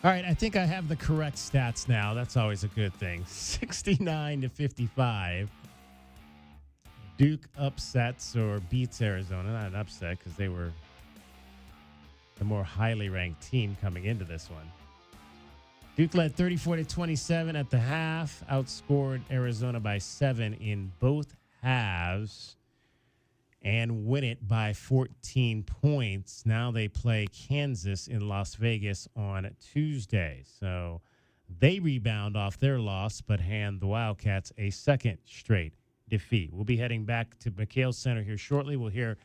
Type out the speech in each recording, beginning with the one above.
All right, I think I have the correct stats now. That's always a good thing. 69-55. Duke upsets or beats Arizona. Not an upset because they were the more highly ranked team coming into this one. Duke led 34-27 at the half, outscored Arizona by 7 in both halves, and win it by 14 points. Now they play Kansas in Las Vegas on Tuesday. So they rebound off their loss, but hand the Wildcats a second straight defeat. We'll be heading back to McKale Center here shortly. We'll hear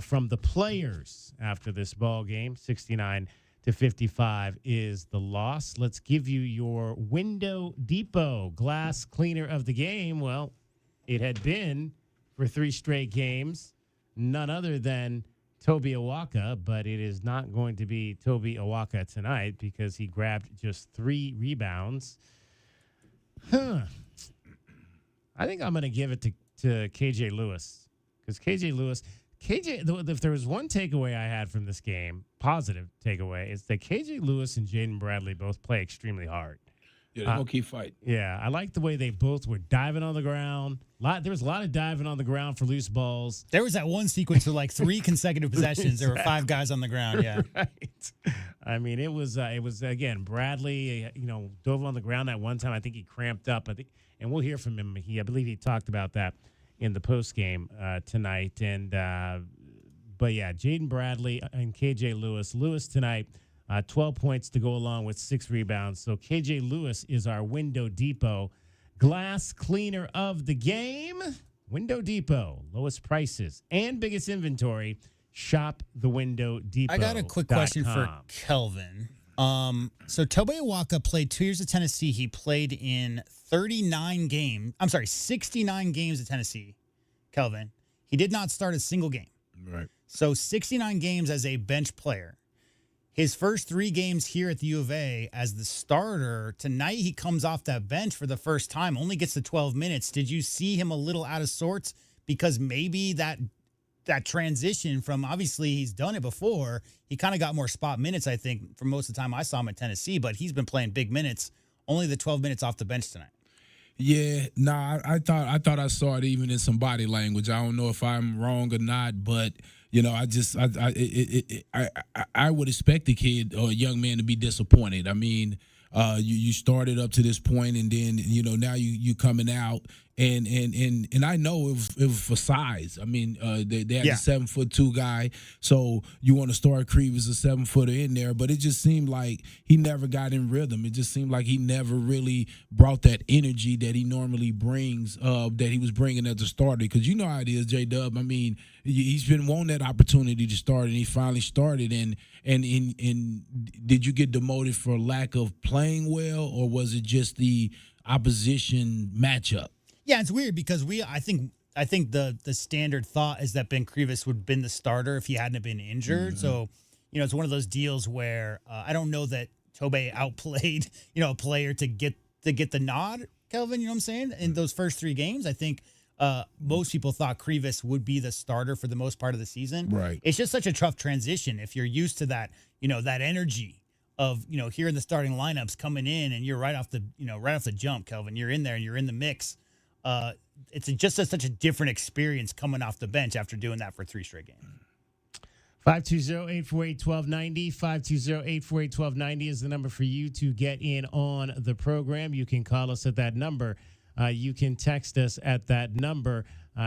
from the players after this ball game. 69-55 is the loss. Let's give you your Window Depot glass cleaner of the game. Well, it had been for 3 straight games none other than Toby Awaka, but it is not going to be Toby Awaka tonight because he grabbed just 3 rebounds. I think I'm going to give it to KJ Lewis because if there was one takeaway I had from this game, positive takeaway, it's that KJ Lewis and Jaden Bradley both play extremely hard. Yeah, they're going to keep fighting. Yeah, I like the way they both were diving on the ground. There was a lot of diving on the ground for loose balls. There was that one sequence of like 3 consecutive possessions. There were 5 guys on the ground. Yeah, right. I mean, it was again Bradley. Dove on the ground that one time. I think he cramped up. And we'll hear from him. I believe he talked about that in the post game tonight. And but yeah, Jaden Bradley and KJ Lewis. Lewis tonight. 12 points to go along with 6 rebounds. So KJ Lewis is our Window Depot glass cleaner of the game. Window Depot, lowest prices and biggest inventory. Shop the Window Depot. I got a quick question for Kelvin. So Tobe Awaka played 2 years at Tennessee. He played in 69 games at Tennessee, Kelvin. He did not start a single game. Right. So 69 games as a bench player. His first 3 games here at the U of A as the starter, tonight he comes off that bench for the first time, only gets the 12 minutes. Did you see him a little out of sorts? Because maybe that transition from, obviously he's done it before, he kind of got more spot minutes, I think, for most of the time I saw him at Tennessee, but he's been playing big minutes, only the 12 minutes off the bench tonight. Yeah, I thought I saw it even in some body language. I don't know if I'm wrong or not, but I would expect the kid or young man to be disappointed. I mean, you started up to this point, and then now you coming out, and I know it was for size. I mean, they had a 7'2" guy, so you want to start Creve as a 7-footer in there, but it just seemed like he never got in rhythm. It just seemed like he never really brought that energy that he normally brings, that he was bringing as a starter. Because you know how it is, J-Dub. I mean, he's been wanting that opportunity to start, and he finally started. And did you get demoted for lack of playing well, or was it just the opposition matchup? Yeah, it's weird because I think the standard thought is that Ben Krivas would have been the starter if he hadn't been injured. Mm-hmm. So, it's one of those deals where I don't know that Tobe outplayed, a player to get the nod, Kelvin, you know what I'm saying? In those first 3 games, I think most people thought Krivas would be the starter for the most part of the season. Right. It's just such a tough transition if you're used to that, that energy of, here in the starting lineups coming in, and you're right off the jump, Kelvin. You're in there and you're in the mix. It's just such a different experience coming off the bench after doing that for 3 straight games. 520-848-1290. 520-848-1290 is the number for you to get in on the program. You can call us at that number. You can text us at that number.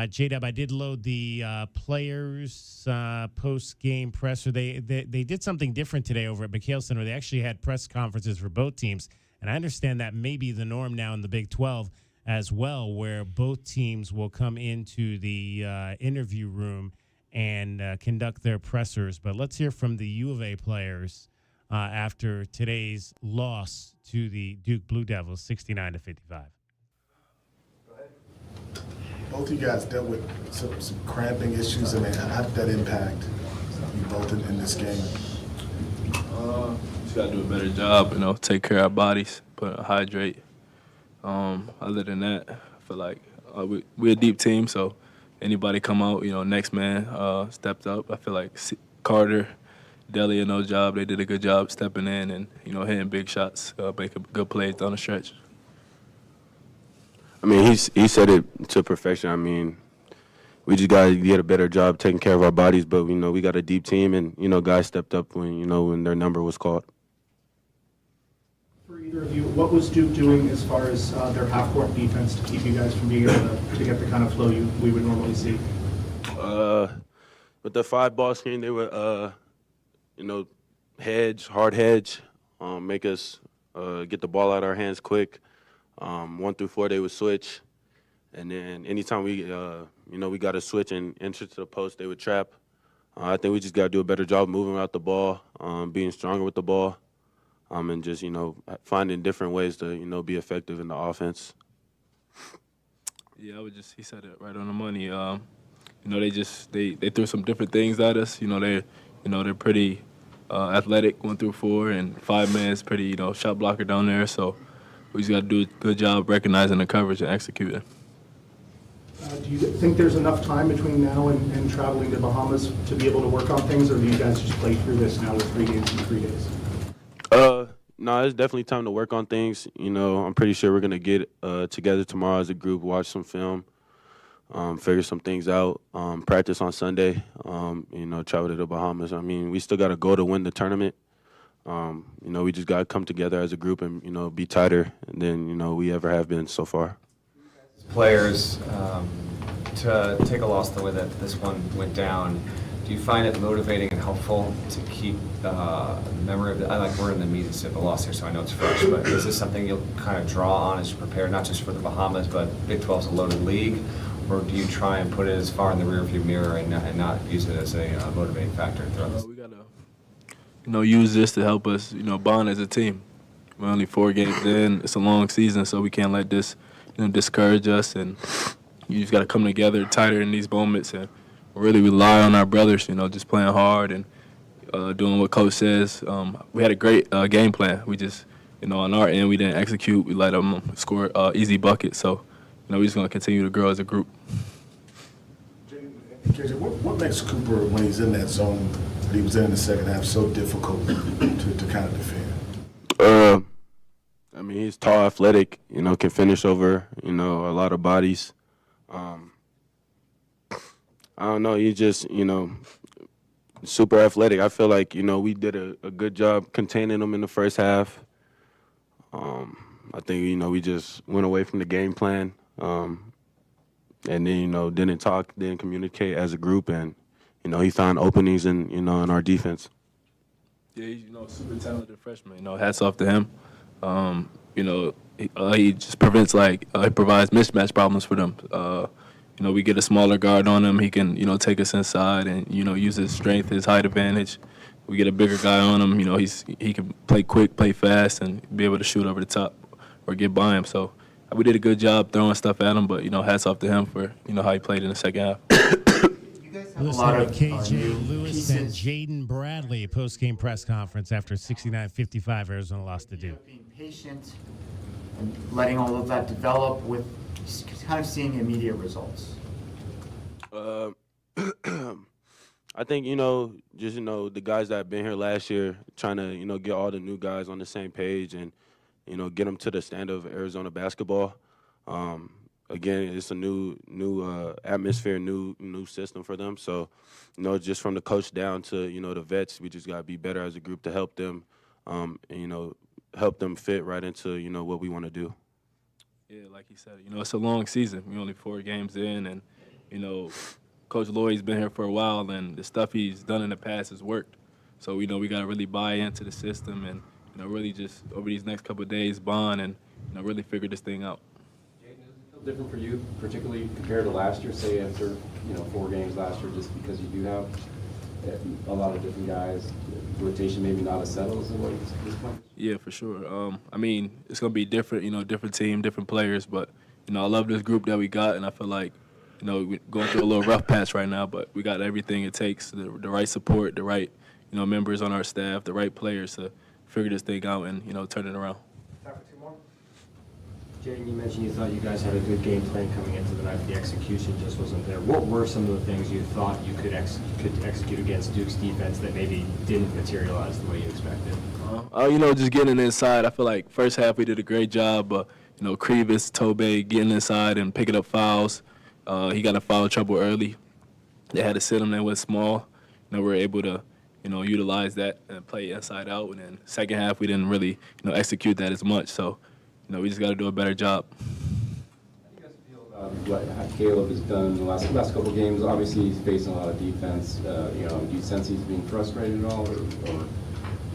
J-Dub, I did load the players post-game presser. They did something different today over at McKale Center. They actually had press conferences for both teams, and I understand that may be the norm now in the Big 12 as well, where both teams will come into the interview room and conduct their pressers. But let's hear from the U of A players after today's loss to the Duke Blue Devils, 69-55. Both of you guys dealt with some cramping issues. I mean, how did that impact you both in this game? Just got to do a better job, take care of our bodies, hydrate. Other than that, I feel like we're a deep team, so anybody come out, next man stepped up. I feel like Carter Deli and no job. They did a good job stepping in and, hitting big shots, making good plays down the stretch. I mean, he said it to perfection. I mean, we just got to get a better job taking care of our bodies, but, we got a deep team, and, guys stepped up when their number was called. For either of you, what was Duke doing as far as their half-court defense to keep you guys from being able to get the kind of flow we would normally see? With the 5-ball screen, they would, hard hedge, make us get the ball out of our hands quick. 1 through 4, they would switch. And then anytime we got to switch and enter to the post, they would trap. I think we just got to do a better job moving out the ball, being stronger with the ball, and just, finding different ways to, be effective in the offense. Yeah, he said it right on the money. They threw some different things at us. They're pretty athletic, 1 through 4, and 5 man's pretty, shot blocker down there. So we just got to do a good job recognizing the coverage and executing. Do you think there's enough time between now and traveling to Bahamas to be able to work on things, or do you guys just play through this now with 3 games in 3 days? No, it's definitely time to work on things. I'm pretty sure we're going to get together tomorrow as a group, watch some film, figure some things out, practice on Sunday, travel to the Bahamas. I mean, we still got to go to win the tournament. We just got to come together as a group and, be tighter than, we ever have been so far. Players, to take a loss the way that this one went down, do you find it motivating and helpful to keep the memory of it? We're in the meat of the loss here, so I know it's fresh, but is this something you'll kind of draw on as you prepare, not just for the Bahamas, but Big 12's a loaded league? Or do you try and put it as far in the rearview mirror and not use it as a motivating factor throughout this? We got to, use this to help us, bond as a team. We're only 4 games in. It's a long season, so we can't let this, discourage us. And you just got to come together tighter in these moments and really rely on our brothers, just playing hard and doing what Coach says. We had a great game plan. We just, on our end, we didn't execute. We let them score easy buckets. So, we're just going to continue to grow as a group. KJ, what makes Cooper, when he's in that zone that he was in the second half, so difficult to kind of defend? I mean, he's tall, athletic, can finish over, a lot of bodies. I don't know, he's just, super athletic. I feel like, we did a good job containing him in the first half. I think, we just went away from the game plan. And then, didn't communicate as a group, and, he found openings in our defense. Yeah, he's, super talented freshman. Hats off to him. He just provides mismatch problems for them. We get a smaller guard on him. He can, take us inside and, use his strength, his height advantage. We get a bigger guy on him. He can play quick, play fast, and be able to shoot over the top or get by him. So we did a good job throwing stuff at him, but, hats off to him for, how he played in the second half. You guys have a lot of KJ Lewis and pieces. Jaden Bradley post-game press conference after 69-55 Arizona lost to Duke. Being patient and letting all of that develop with kind of seeing immediate results. I think, just, the guys that have been here last year, trying to, get all the new guys on the same page and, get them to the standard of Arizona basketball. Again, it's a new atmosphere, new system for them. So, just from the coach down to, the vets, we just got to be better as a group to help them, and, help them fit right into, what we want to do. Yeah, like he said, it's a long season. We're only 4 games in, and, Coach Lloyd's been here for a while, and the stuff he's done in the past has worked. So, we got to really buy into the system and, really just over these next couple of days bond and, really figure this thing out. Jaden, does it feel different for you, particularly compared to last year, say after, 4 games last year, just because you do have a lot of different guys, rotation maybe not as settled as it was at this point? Yeah, for sure. I mean, it's going to be different, different team, different players, but, I love this group that we got, and I feel like, we're going through a little rough patch right now, but we got everything it takes, the right support, the right, members on our staff, the right players to figure this thing out and, turn it around. Time for 2 more. Jaden, you mentioned you thought you guys had a good game plan coming into the night, but the execution just wasn't there. What were some of the things you thought you could execute against Duke's defense that maybe didn't materialize the way you expected? Just getting inside. I feel like first half we did a great job. Krivas, Tobe getting inside and picking up fouls. He got in foul trouble early. They had to sit him. They went small. We were able to, utilize that and play inside out. And then second half we didn't really, execute that as much. So, we just got to do a better job. How do you guys feel about what Caleb has done in the last couple of games? Obviously, he's facing a lot of defense. Do you sense he's being frustrated at all, or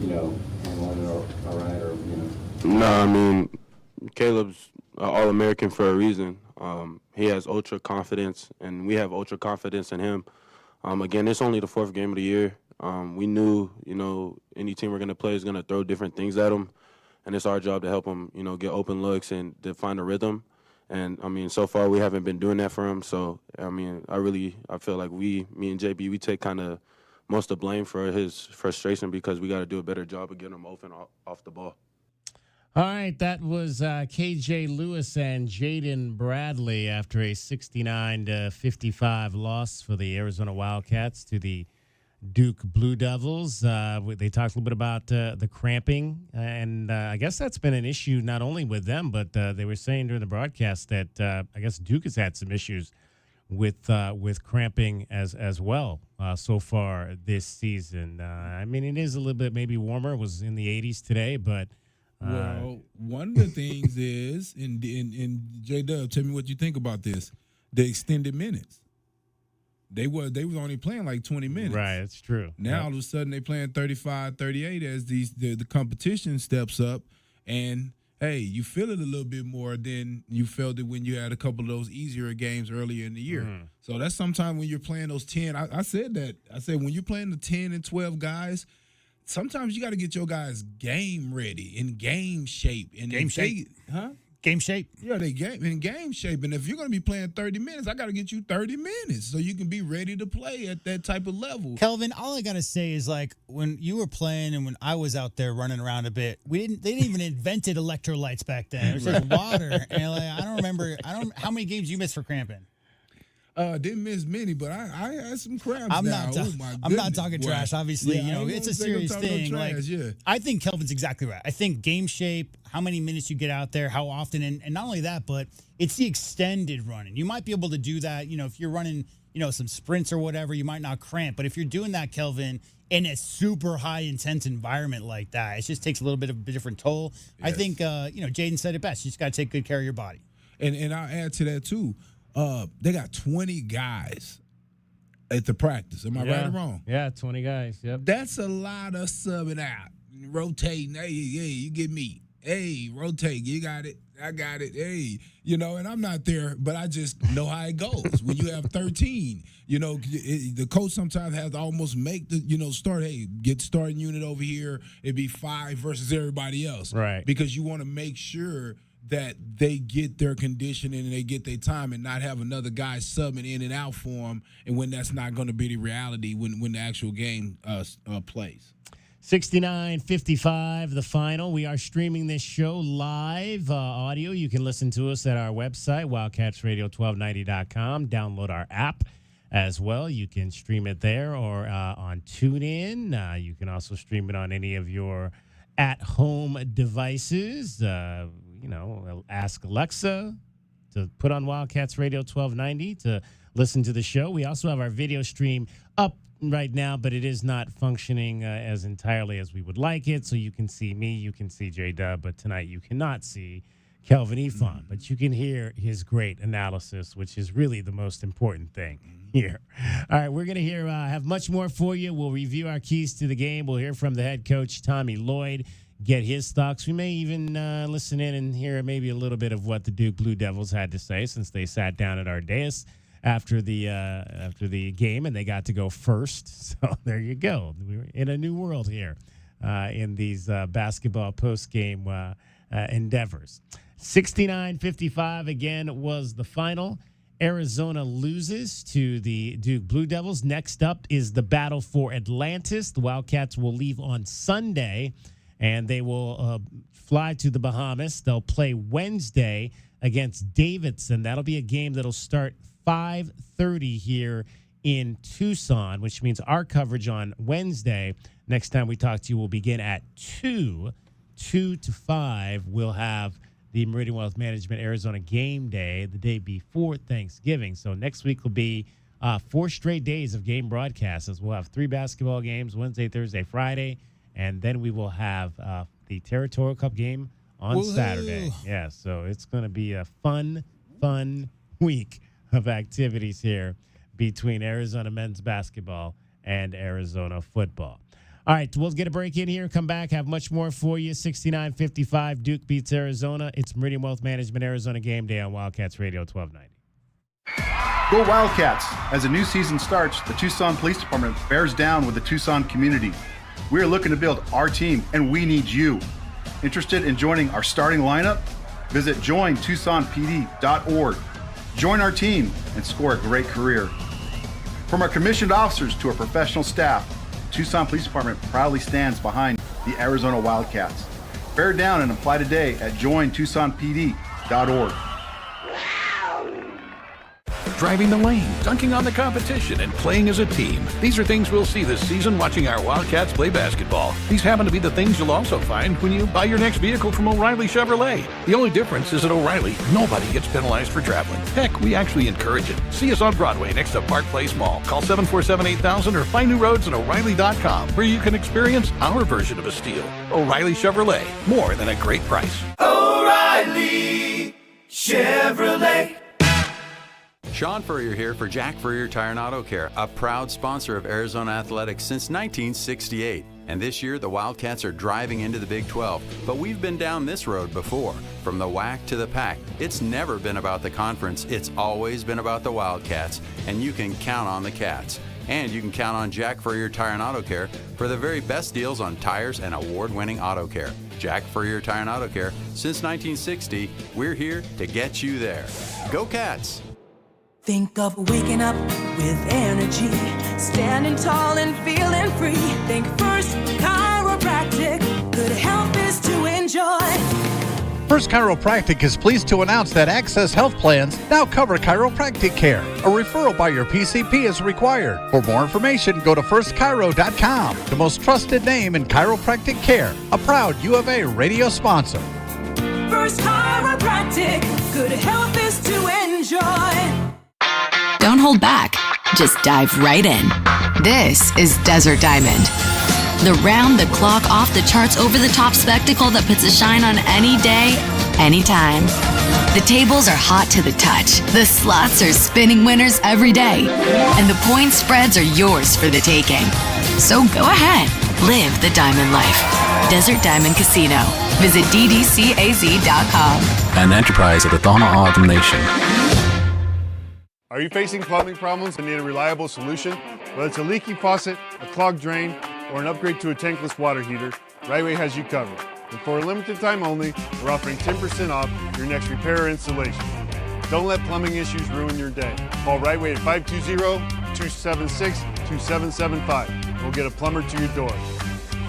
handling it all right, No, I mean, Caleb's All-American for a reason. He has ultra confidence, and we have ultra confidence in him. Again, it's only the 4th game of the year. We knew, any team we're going to play is going to throw different things at him, and it's our job to help him, get open looks and to find a rhythm. And, so far we haven't been doing that for him. So, I feel like me and JB, we take kind of most of the blame for his frustration because we got to do a better job of getting him open off the ball. All right, that was KJ Lewis and Jaden Bradley after a 69-55 loss for the Arizona Wildcats to the Duke Blue Devils. They talked a little bit about the cramping, and I guess that's been an issue not only with them, but they were saying during the broadcast that I guess Duke has had some issues with cramping as well so far this season. It is a little bit maybe warmer. It was in the 80s today, but well, one of the things is, and J-Dub, tell me what you think about this, the extended minutes. They were only playing like 20 minutes. Right, it's true. Now all of a sudden they playing 35, 38 as the competition steps up, and hey, you feel it a little bit more than you felt it when you had a couple of those easier games earlier in the year. Mm. So that's sometimes when you're playing those 10. I said that. I said when you're playing the 10 and 12 guys, sometimes you got to get your guys game ready, in game shape. And game shape? Game shape? Yeah, they in game shape. And if you're going to be playing 30 minutes, I got to get you 30 minutes so you can be ready to play at that type of level. Kelvin, all I got to say is, like, when you were playing and when I was out there running around a bit, they didn't even invented electrolytes back then. It was just water. And I don't remember how many games you missed for cramping. Didn't miss many, but I had some cramps. I'm not talking trash. Obviously, it's a serious thing. I think Kelvin's exactly right. I think game shape, how many minutes you get out there, how often, and not only that, but it's the extended running. You might be able to do that. If you're running, some sprints or whatever, you might not cramp. But if you're doing that, Kelvin, in a super high intense environment like that, it just takes a little bit of a different toll. Yes. I think Jaden said it best. You just got to take good care of your body. And I'll add to that too. They got 20 guys at the practice. Am I right or wrong? Yeah, 20 guys. Yep. That's a lot of subbing out, rotating. Hey, you get me. Hey, rotate. You got it. I got it. Hey, and I'm not there, but I just know how it goes. When you have 13, the coach sometimes has to almost make the, start. Hey, get starting unit over here. It'd be 5 versus everybody else, right? Because you want to make sure that they get their conditioning and they get their time and not have another guy subbing in and out for them, and when that's not going to be the reality when the actual game plays. 69-55, the final. We are streaming this show live audio. You can listen to us at our website, wildcatsradio1290.com. Download our app as well. You can stream it there or on TuneIn. You can also stream it on any of your at-home devices. Ask Alexa to put on Wildcats Radio 1290 to listen to the show. We also have our video stream up right now, but it is not functioning as entirely as we would like it. So you can see me, you can see J-Dub, but tonight you cannot see Kelvin Ifan, but you can hear his great analysis, which is really the most important thing here. All right, we're going to have much more for you. We'll review our keys to the game. We'll hear from the head coach, Tommy Lloyd, get his thoughts. We may even listen in and hear maybe a little bit of what the Duke Blue Devils had to say, since they sat down at our dais after the game and they got to go first. So there you go. We're in a new world here in these basketball post-game endeavors. 69-55 again was the final. Arizona loses to the Duke Blue Devils. Next up is the battle for Atlantis. The Wildcats will leave on Sunday and they will fly to the Bahamas. They'll play Wednesday against Davidson. That'll be a game that'll start 5:30 here in Tucson, which means our coverage on Wednesday, next time we talk to you, will begin at 2 to 5. We'll have the Meridian Wealth Management Arizona Game Day the day before Thanksgiving. So next week will be 4 straight days of game broadcasts. We'll have 3 basketball games, Wednesday, Thursday, Friday, and then we will have the Territorial Cup game on Saturday. Yeah, so it's going to be a fun week of activities here between Arizona men's basketball and Arizona football. All right, we'll get a break in here, come back, have much more for you. 69-55, Duke beats Arizona. It's Meridian Wealth Management Arizona Game Day on Wildcats Radio 1290. Go Wildcats! As a new season starts, the Tucson Police Department bears down with the Tucson community. We are looking to build our team, and we need you. Interested in joining our starting lineup? Visit jointucsonpd.org. Join our team and score a great career. From our commissioned officers to our professional staff, the Tucson Police Department proudly stands behind the Arizona Wildcats. Bear down and apply today at jointucsonpd.org. Driving the lane, dunking on the competition, and playing as a team. These are things we'll see this season watching our Wildcats play basketball. These happen to be the things you'll also find when you buy your next vehicle from O'Reilly Chevrolet. The only difference is at O'Reilly, nobody gets penalized for traveling. Heck, we actually encourage it. See us on Broadway next to Park Place Mall. Call 747-8000 or find new roads at O'Reilly.com, where you can experience our version of a steal. O'Reilly Chevrolet, more than a great price. O'Reilly Chevrolet. Sean Furrier here for Jack Furrier Tire and Auto Care, a proud sponsor of Arizona Athletics since 1968. And this year, the Wildcats are driving into the Big 12. But we've been down this road before. From the WAC to the PAC, it's never been about the conference. It's always been about the Wildcats. And you can count on the Cats. And you can count on Jack Furrier Tire and Auto Care for the very best deals on tires and award-winning auto care. Jack Furrier Tire and Auto Care, since 1960, we're here to get you there. Go Cats! Think of waking up with energy, standing tall and feeling free. Think First Chiropractic, good health is to enjoy. First Chiropractic is pleased to announce that Access Health Plans now cover chiropractic care. A referral by your PCP is required. For more information, go to firstchiro.com, the most trusted name in chiropractic care. A proud U of A radio sponsor. First Chiropractic, good health is to enjoy. Don't hold back. Just dive right in. This is Desert Diamond. The round-the-clock, off-the-charts, over-the-top spectacle that puts a shine on any day, anytime. The tables are hot to the touch. The slots are spinning winners every day. And the point spreads are yours for the taking. So go ahead. Live the diamond life. Desert Diamond Casino. Visit ddcaz.com. An enterprise of the Thona Autumn Nation. Are you facing plumbing problems and need a reliable solution? Whether it's a leaky faucet, a clogged drain, or an upgrade to a tankless water heater, Rightway has you covered. And for a limited time only, we're offering 10% off your next repair or installation. Don't let plumbing issues ruin your day. Call Rightway at 520-276-2775. We'll get a plumber to your door.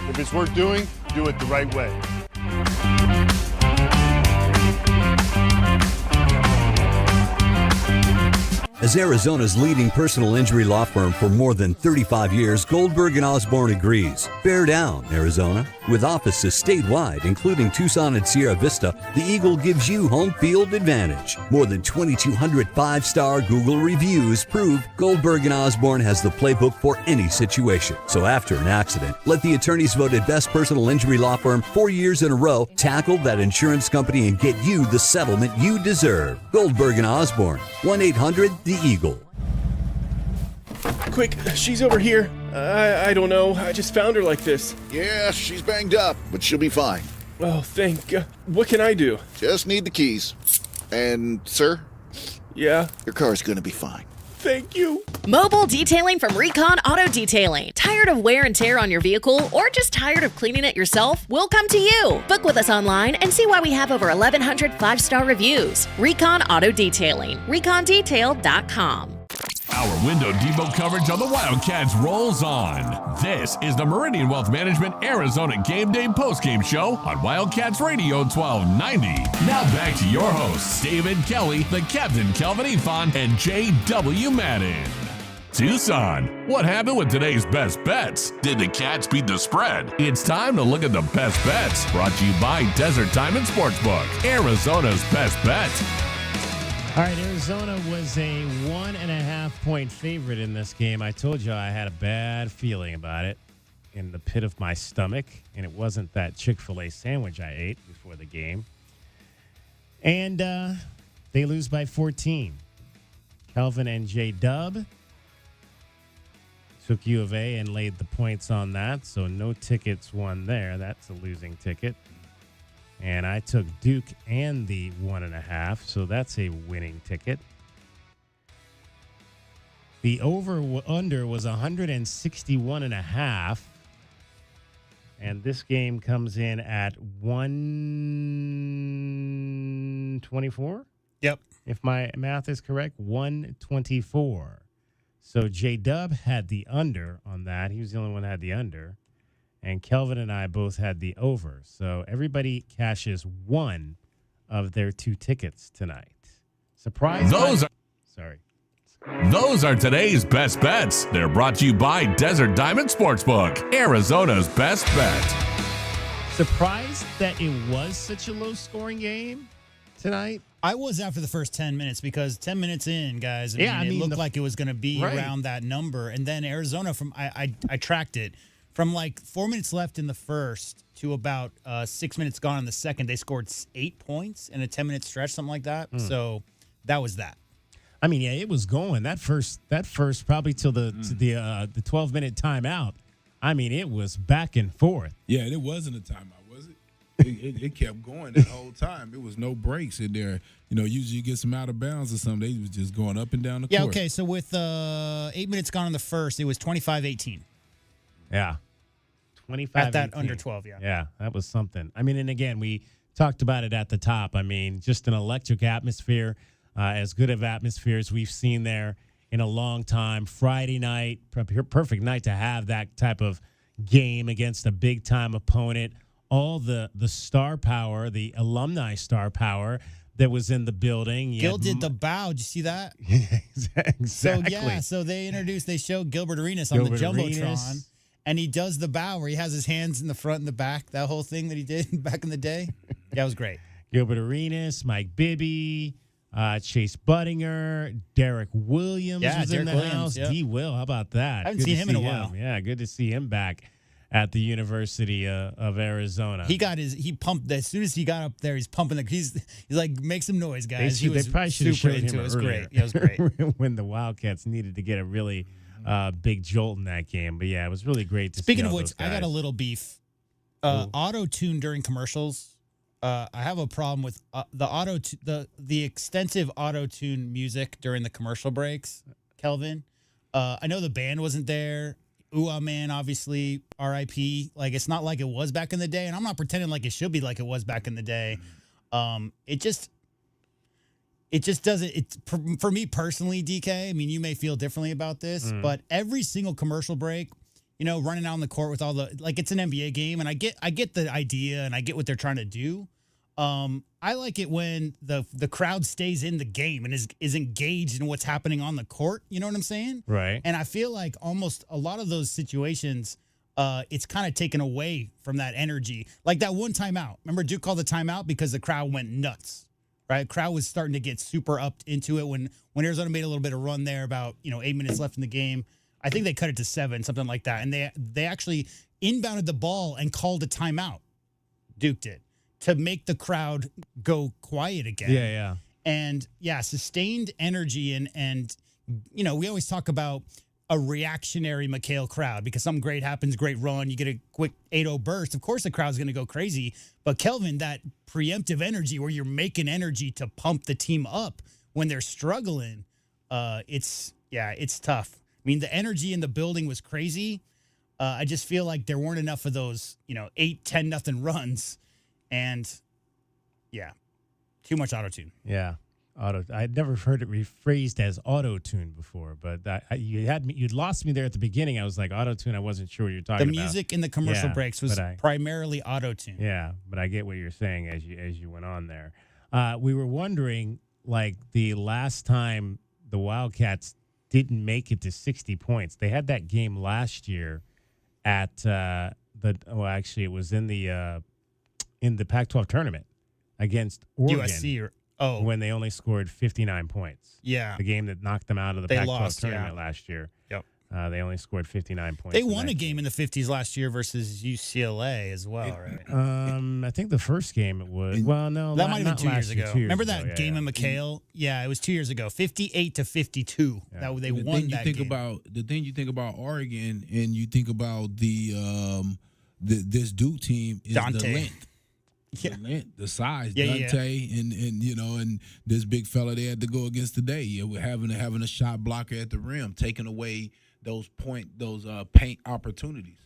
If it's worth doing, do it the right way. As Arizona's leading personal injury law firm for more than 35 years, Goldberg & Osborne agrees. Bear down, Arizona. With offices statewide, including Tucson and Sierra Vista, the Eagle gives you home field advantage. More than 2,200 five-star Google reviews prove Goldberg & Osborne has the playbook for any situation. So after an accident, let the attorneys voted best personal injury law firm 4 years in a row tackle that insurance company and get you the settlement you deserve. Goldberg & Osborne, 1-800-THE Eagle. Quick, she's over here. I don't know. I just found her like this. Yeah, she's banged up, but she'll be fine. Oh, thank God. What can I do? Just need the keys. And, sir? Yeah? Your car's gonna be fine. Thank you. Mobile detailing from Recon Auto Detailing. Tired of wear and tear on your vehicle or just tired of cleaning it yourself? We'll come to you. Book with us online and see why we have over 1,100 five-star reviews. Recon Auto Detailing. ReconDetail.com. Our Window Depot coverage on the Wildcats rolls on. This is the Meridian Wealth Management Arizona Game Day postgame show on Wildcats Radio 1290. Now back to your hosts, David Kelly, the Captain Kelvin Ifan, and J.W. Madden. Tucson, what happened with today's best bets? Did the Cats beat the spread? It's time to look at the best bets, brought to you by Desert Diamond Sportsbook, Arizona's best bet. All right, Arizona was a 1.5-point favorite in this game. I told you I had a bad feeling about it in the pit of my stomach, and it wasn't that Chick-fil-A sandwich I ate before the game. And they lose by 14. Kelvin and J-Dub took U of A and laid the points on that, so no tickets won there. That's a losing ticket. And I took Duke and the 1.5, so that's a winning ticket. The over-under was 161.5, and this game comes in at 124? Yep. If my math is correct, 124. So J-Dub had the under on that. He was the only one that had the under. And Kelvin and I both had the over. So everybody cashes one of their 2 tickets tonight. Surprise. Those are today's best bets. They're brought to you by Desert Diamond Sportsbook, Arizona's best bet. Surprised that it was such a low-scoring game tonight? I was after the first 10 minutes because 10 minutes in, guys, it looked like it was going to be around that number. And then Arizona, I tracked it. From like 4 minutes left in the first to about 6 minutes gone in the second, they scored 8 points in a 10-minute stretch, something like that. So that was that. I mean, yeah, it was going. That first probably till the 12-minute timeout. I mean, it was back and forth. Yeah, it wasn't a timeout, was it? It kept going that whole time. It was no breaks in there. You know, usually you get some out of bounds or something. They was just going up and down the court. Yeah, okay. So with 8 minutes gone in the first, it was 25-18. Yeah. 25 at that under 12, yeah. Yeah, that was something. I mean, and again, we talked about it at the top. I mean, just an electric atmosphere, as good of atmosphere as we've seen there in a long time. Friday night, perfect night to have that type of game against a big-time opponent. All the star power, the alumni star power that was in the building. Gil did the bow. Did you see that? Exactly. So they showed Gilbert Arenas on the Jumbotron, and he does the bow where he has his hands in the front and the back, that whole thing that he did back in the day. Yeah, it was great. Gilbert Arenas, Mike Bibby, Chase Buttinger, Derek Williams was in the house. Yep. D. Will, how about that? I haven't seen him in a while. Yeah, good to see him back at the University of Arizona. He pumped as soon as he got up there. He's pumping he's like, make some noise, guys. They probably should have showed him it was earlier. great. Yeah, it was great. When the Wildcats needed to get a really big jolt in that game. But yeah, it was really great to Speaking see of all which, those guys. I got a little beef. Auto-tune during commercials. I have a problem with the extensive auto-tune music during the commercial breaks, Kelvin. I know the band wasn't there. Ooh, man, obviously, R.I.P. Like, it's not like it was back in the day, and I'm not pretending like it should be like it was back in the day. It just doesn't. It's for me personally, DK. I mean, you may feel differently about this, but every single commercial break, you know, running out on the court with all the it's an NBA game, and I get the idea, and I get what they're trying to do. I like it when the crowd stays in the game and is engaged in what's happening on the court. You know what I'm saying? Right. And I feel like almost a lot of those situations, it's kind of taken away from that energy. Like that one timeout. Remember, Duke called the timeout because the crowd went nuts. Right? The crowd was starting to get super up into it when Arizona made a little bit of run there about 8 minutes left in the game. I think they cut it to 7, something like that. And they actually inbounded the ball and called a timeout. Duke did. To make the crowd go quiet again. Yeah. And sustained energy and we always talk about a reactionary McKale crowd because something great happens, great run, you get a quick 8-0 burst. Of course the crowd's going to go crazy. But Kelvin, that preemptive energy where you're making energy to pump the team up when they're struggling, it's tough. I mean, the energy in the building was crazy. I just feel like there weren't enough of those, 8-10-0 runs. And, too much auto-tune. Yeah. I'd never heard it rephrased as auto-tune before, but you'd lost me there at the beginning. I was like, auto-tune, I wasn't sure what you're talking about. The music in the commercial breaks was primarily auto-tune. Yeah, but I get what you're saying as you went on there. We were wondering, like, the last time the Wildcats didn't make it to 60 points. They had that game last year at it was in the Pac-12 tournament against Oregon. USC when they only scored 59 points. Yeah. The game that knocked them out of the Pac-12 tournament last year. Yep. They only scored 59 points. They won a game in the 50s last year versus UCLA as well, right? I think the first game it was. Well, no, that might have been 2 years ago. Remember that game in McKale? Mm-hmm. Yeah, it was 2 years ago, 58-52. Yeah. They won that game. The thing you think about Oregon and you think about this Duke team is Dante. the length. Yeah. The length, the size, Yeah, Dante, and this big fella they had to go against today. Having a shot blocker at the rim, taking away those paint opportunities.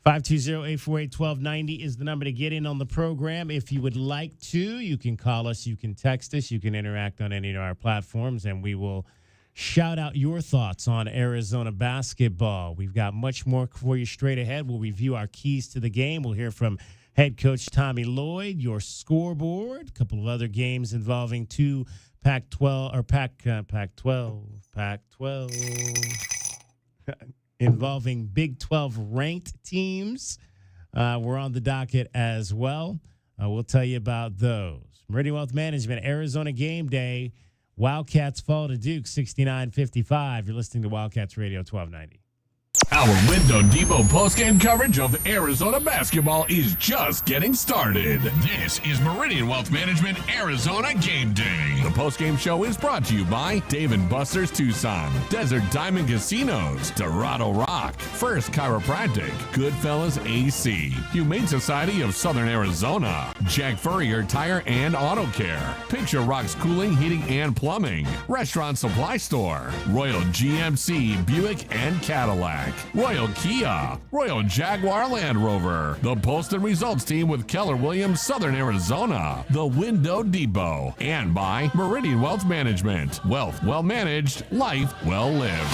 520-848-1290 is the number to get in on the program. If you would like to, you can call us, you can text us, you can interact on any of our platforms, and we will shout out your thoughts on Arizona basketball. We've got much more for you straight ahead. We'll review our keys to the game. We'll hear from head coach Tommy Lloyd, your scoreboard, a couple of other games involving two Pac-12 involving Big 12 ranked teams. We're on the docket as well. We'll tell you about those. Meridian Wealth Management, Arizona Game Day. Wildcats fall to Duke 69-55. You're listening to Wildcats Radio 1290. Our Window Depot postgame coverage of Arizona basketball is just getting started. This is Meridian Wealth Management Arizona Game Day. The postgame show is brought to you by Dave & Buster's Tucson, Desert Diamond Casinos, Dorado Rock, First Chiropractic, Goodfellas AC, Humane Society of Southern Arizona, Jack Furrier Tire and Auto Care, Picture Rocks Cooling, Heating and Plumbing, Restaurant Supply Store, Royal GMC, Buick and Cadillac, Royal Kia, Royal Jaguar Land Rover, the Post and Results Team with Keller Williams, Southern Arizona, the Window Depot, and by Meridian Wealth Management. Wealth well managed, life well lived.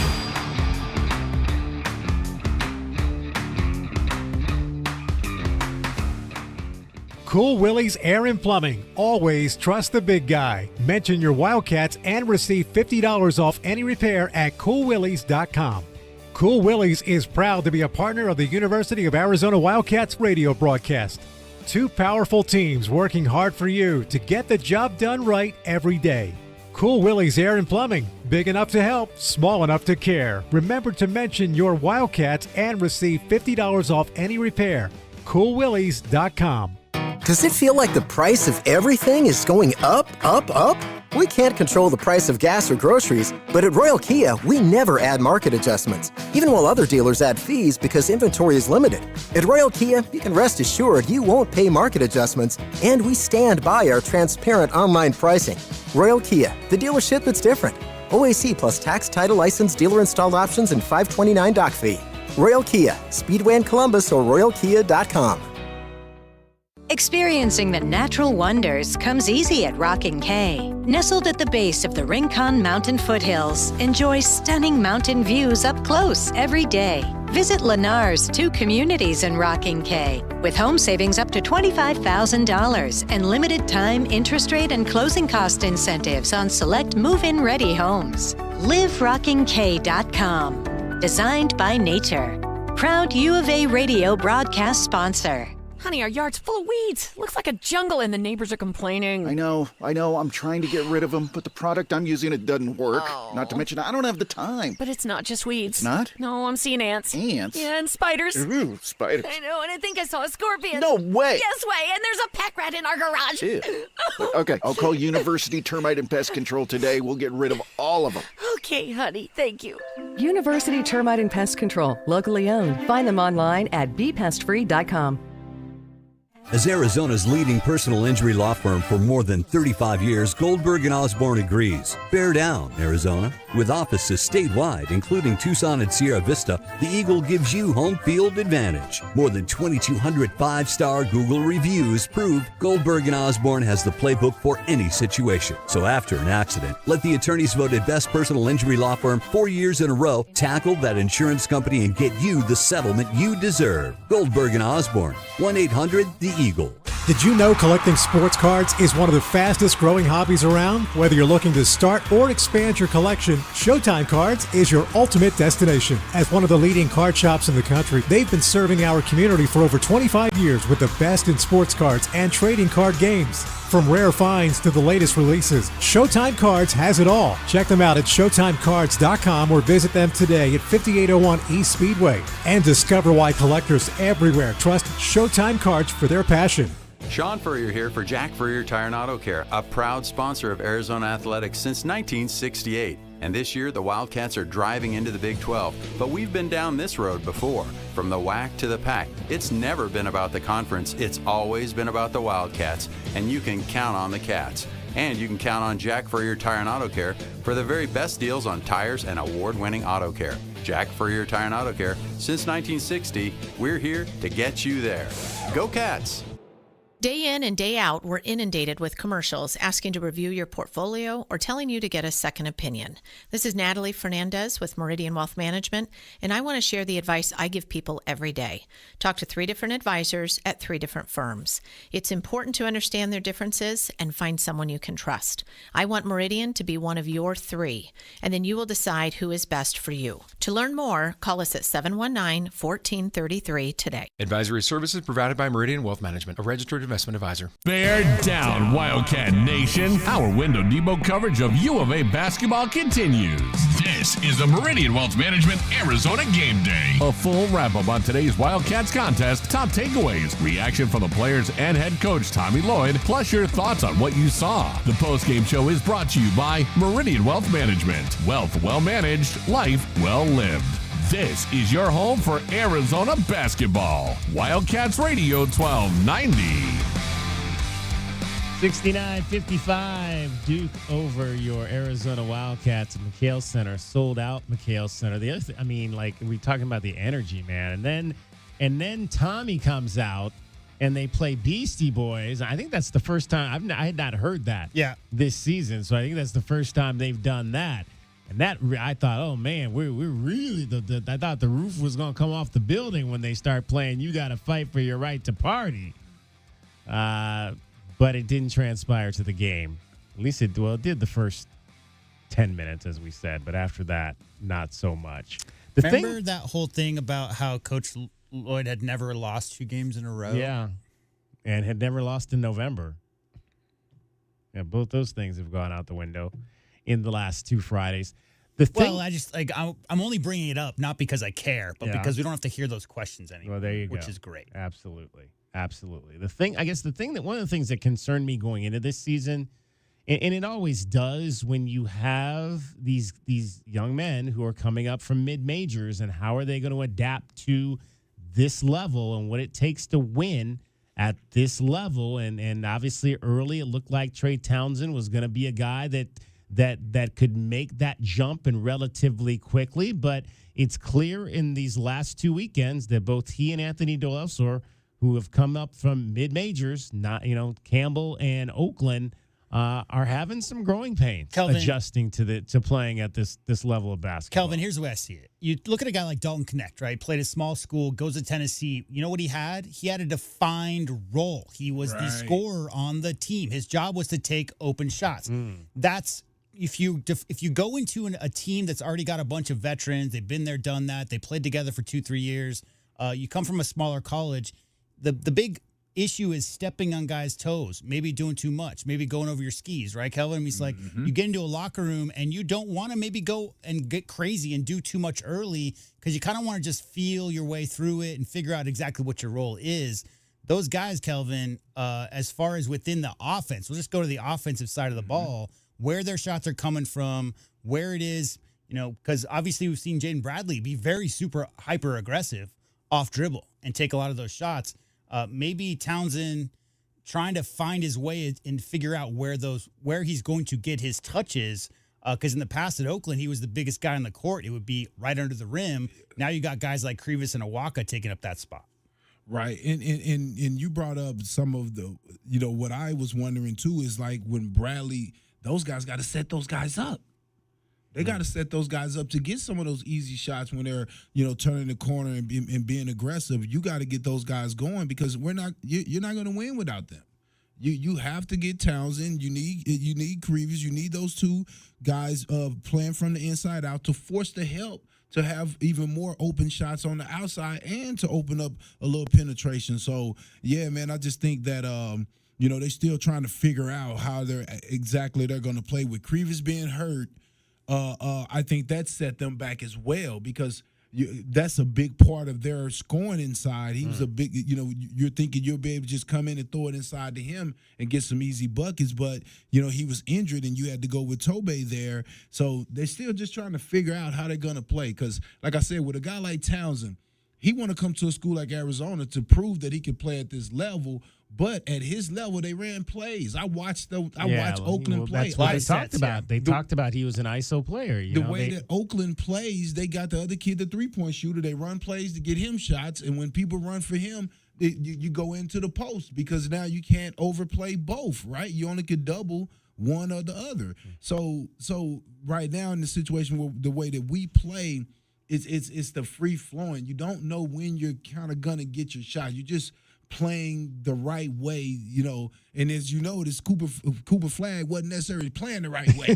Cool Willie's Air and Plumbing. Always trust the big guy. Mention your Wildcats and receive $50 off any repair at coolwillies.com. Cool Willie's is proud to be a partner of the University of Arizona Wildcats radio broadcast. Two powerful teams working hard for you to get the job done right every day. Cool Willie's Air and Plumbing. Big enough to help, small enough to care. Remember to mention your Wildcats and receive $50 off any repair. coolwillies.com. Does it feel like the price of everything is going up, up, up? We can't control the price of gas or groceries, but at Royal Kia, we never add market adjustments, even while other dealers add fees because inventory is limited. At Royal Kia, you can rest assured you won't pay market adjustments, and we stand by our transparent online pricing. Royal Kia, the dealership that's different. OAC plus tax, title, license, dealer installed options, and $529 doc fee. Royal Kia, Speedway in Columbus or royalkia.com. Experiencing the natural wonders comes easy at Rocking K. Nestled at the base of the Rincon Mountain foothills, enjoy stunning mountain views up close every day. Visit Lennar's 2 communities in Rocking K, with home savings up to $25,000 and limited time interest rate and closing cost incentives on select move-in ready homes. LiveRockingK.com. Designed by nature. Proud U of A radio broadcast sponsor. Honey, our yard's full of weeds. Looks like a jungle and the neighbors are complaining. I know. I'm trying to get rid of them, but the product I'm using, it doesn't work. Oh. Not to mention, I don't have the time. But it's not just weeds. It's not? No, I'm seeing ants. Ants? Yeah, and spiders. Ooh, spiders. I know, and I think I saw a scorpion. No way. Yes way, and there's a pack rat in our garage. Ew. Okay, I'll call University Termite and Pest Control today. We'll get rid of all of them. Okay, honey, thank you. University Termite and Pest Control, locally owned. Find them online at bepestfree.com. As Arizona's leading personal injury law firm for more than 35 years, Goldberg & Osborne agrees. Bear down, Arizona. With offices statewide, including Tucson and Sierra Vista, the Eagle gives you home field advantage. More than 2,200 five-star Google reviews prove Goldberg & Osborne has the playbook for any situation. So after an accident, let the attorneys voted best personal injury law firm 4 years in a row tackle that insurance company and get you the settlement you deserve. Goldberg & Osborne, 1-800-THE-EAGLE. Did you know collecting sports cards is one of the fastest growing hobbies around? Whether you're looking to start or expand your collection, Showtime Cards is your ultimate destination. As one of the leading card shops in the country, they've been serving our community for over 25 years with the best in sports cards and trading card games. From rare finds to the latest releases, Showtime Cards has it all. Check them out at ShowtimeCards.com or visit them today at 5801 East Speedway and discover why collectors everywhere trust Showtime Cards for their passion. Sean Furrier here for Jack Furrier Tire and Auto Care, a proud sponsor of Arizona Athletics since 1968. And this year, the Wildcats are driving into the Big 12. But we've been down this road before. From the WAC to the PAC, it's never been about the conference. It's always been about the Wildcats. And you can count on the Cats. And you can count on Jack Furrier Tire and Auto Care for the very best deals on tires and award-winning auto care. Jack Furrier Tire and Auto Care, since 1960, we're here to get you there. Go Cats! Day in and day out, we're inundated with commercials asking to review your portfolio or telling you to get a second opinion. This is Natalie Fernandez with Meridian Wealth Management, and I want to share the advice I give people every day. Talk to 3 different advisors at 3 different firms. It's important to understand their differences and find someone you can trust. I want Meridian to be one of your 3, and then you will decide who is best for you. To learn more, call us at 719-1433 today. Advisory services provided by Meridian Wealth Management, a registered investment advisor. Bear down, Wildcat Nation. Our Window Depot coverage of U of A basketball continues. This is the Meridian Wealth Management Arizona Game Day. A full wrap-up on today's Wildcats contest, top takeaways, reaction from the players and head coach Tommy Lloyd, plus your thoughts on what you saw. The postgame show is brought to you by Meridian Wealth Management. Wealth well managed, life well lived. This is your home for Arizona basketball. Wildcats Radio 1290. 69-55, Duke over your Arizona Wildcats at McKale Center. Sold out McKale Center. The other thing, I mean, like, we're talking about the energy, man. And then Tommy comes out and they play Beastie Boys. I think that's the first time. I had not heard that this season. So I think that's the first time they've done that. And that, I thought, oh, man, we're really, I thought the roof was going to come off the building when they start playing You Got to Fight for Your Right to Party. But it didn't transpire to the game. At least it did the first 10 minutes, as we said. But after that, not so much. Remember that whole thing about how Coach Lloyd had never lost 2 games in a row? Yeah, and had never lost in November. Yeah, both those things have gone out the window in the last 2 Fridays. Well, I just I'm only bringing it up not because I care, but because we don't have to hear those questions anymore. Well, there you go. Which is great. Absolutely. One of the things that concerned me going into this season, and it always does when you have these young men who are coming up from mid-majors, and how are they going to adapt to this level and what it takes to win at this level. And obviously early it looked like Trey Townsend was going to be a guy that could make that jump and relatively quickly. But it's clear in these last 2 weekends that both he and Anthony Dolesor, who have come up from mid-majors, Campbell and Oakland, are having some growing pains adjusting to playing at this level of basketball. Kelvin, here's the way I see it. You look at a guy like Dalton Knecht, right? Played a small school, goes to Tennessee. You know what he had? He had a defined role. He was the scorer on the team. His job was to take open shots. That's if you go into a team that's already got a bunch of veterans, they've been there, done that, they played together for 2-3 years. You come from a smaller college. The big issue is stepping on guys' toes, maybe doing too much, maybe going over your skis, right, Kelvin? I mean, it's like you get into a locker room and you don't want to maybe go and get crazy and do too much early because you kind of want to just feel your way through it and figure out exactly what your role is. Those guys, Kelvin, as far as within the offense, we'll just go to the offensive side of the ball, where their shots are coming from, where it is, because obviously we've seen Jaden Bradley be very super hyper aggressive off dribble and take a lot of those shots. maybe Townsend trying to find his way and figure out where he's going to get his touches. Because in the past at Oakland, he was the biggest guy on the court. It would be right under the rim. Now you got guys like Krivas and Awaka taking up that spot. Right. And you brought up some of the, what I was wondering too is like when Bradley, those guys got to set those guys up. They got to set those guys up to get some of those easy shots when they're, turning the corner and being aggressive. You got to get those guys going because you're not going to win without them. You have to get Townsend. You need Krivas. You need those two guys playing from the inside out to force the help to have even more open shots on the outside and to open up a little penetration. So, yeah, man, I just think that, they're still trying to figure out how they're going to play with Krivas being hurt. I think that set them back as well because that's a big part of their scoring inside. He was a big, you're thinking you'll be able to just come in and throw it inside to him and get some easy buckets, but, he was injured and you had to go with Tobey there. So they're still just trying to figure out how they're going to play because, like I said, with a guy like Townsend, he want to come to a school like Arizona to prove that he can play at this level. But at his level, they ran plays. I watched Oakland play. That's what they talked about. They talked about he was an ISO player. The way that Oakland plays, they got the other kid, the three-point shooter. They run plays to get him shots, and when people run for him, you go into the post because now you can't overplay both, right? You only could double one or the other. So right now in the situation where the way that we play, it's the free-flowing. You don't know when you're kind of going to get your shot. You just playing the right way, and as you know, this Cooper Flagg wasn't necessarily playing the right way.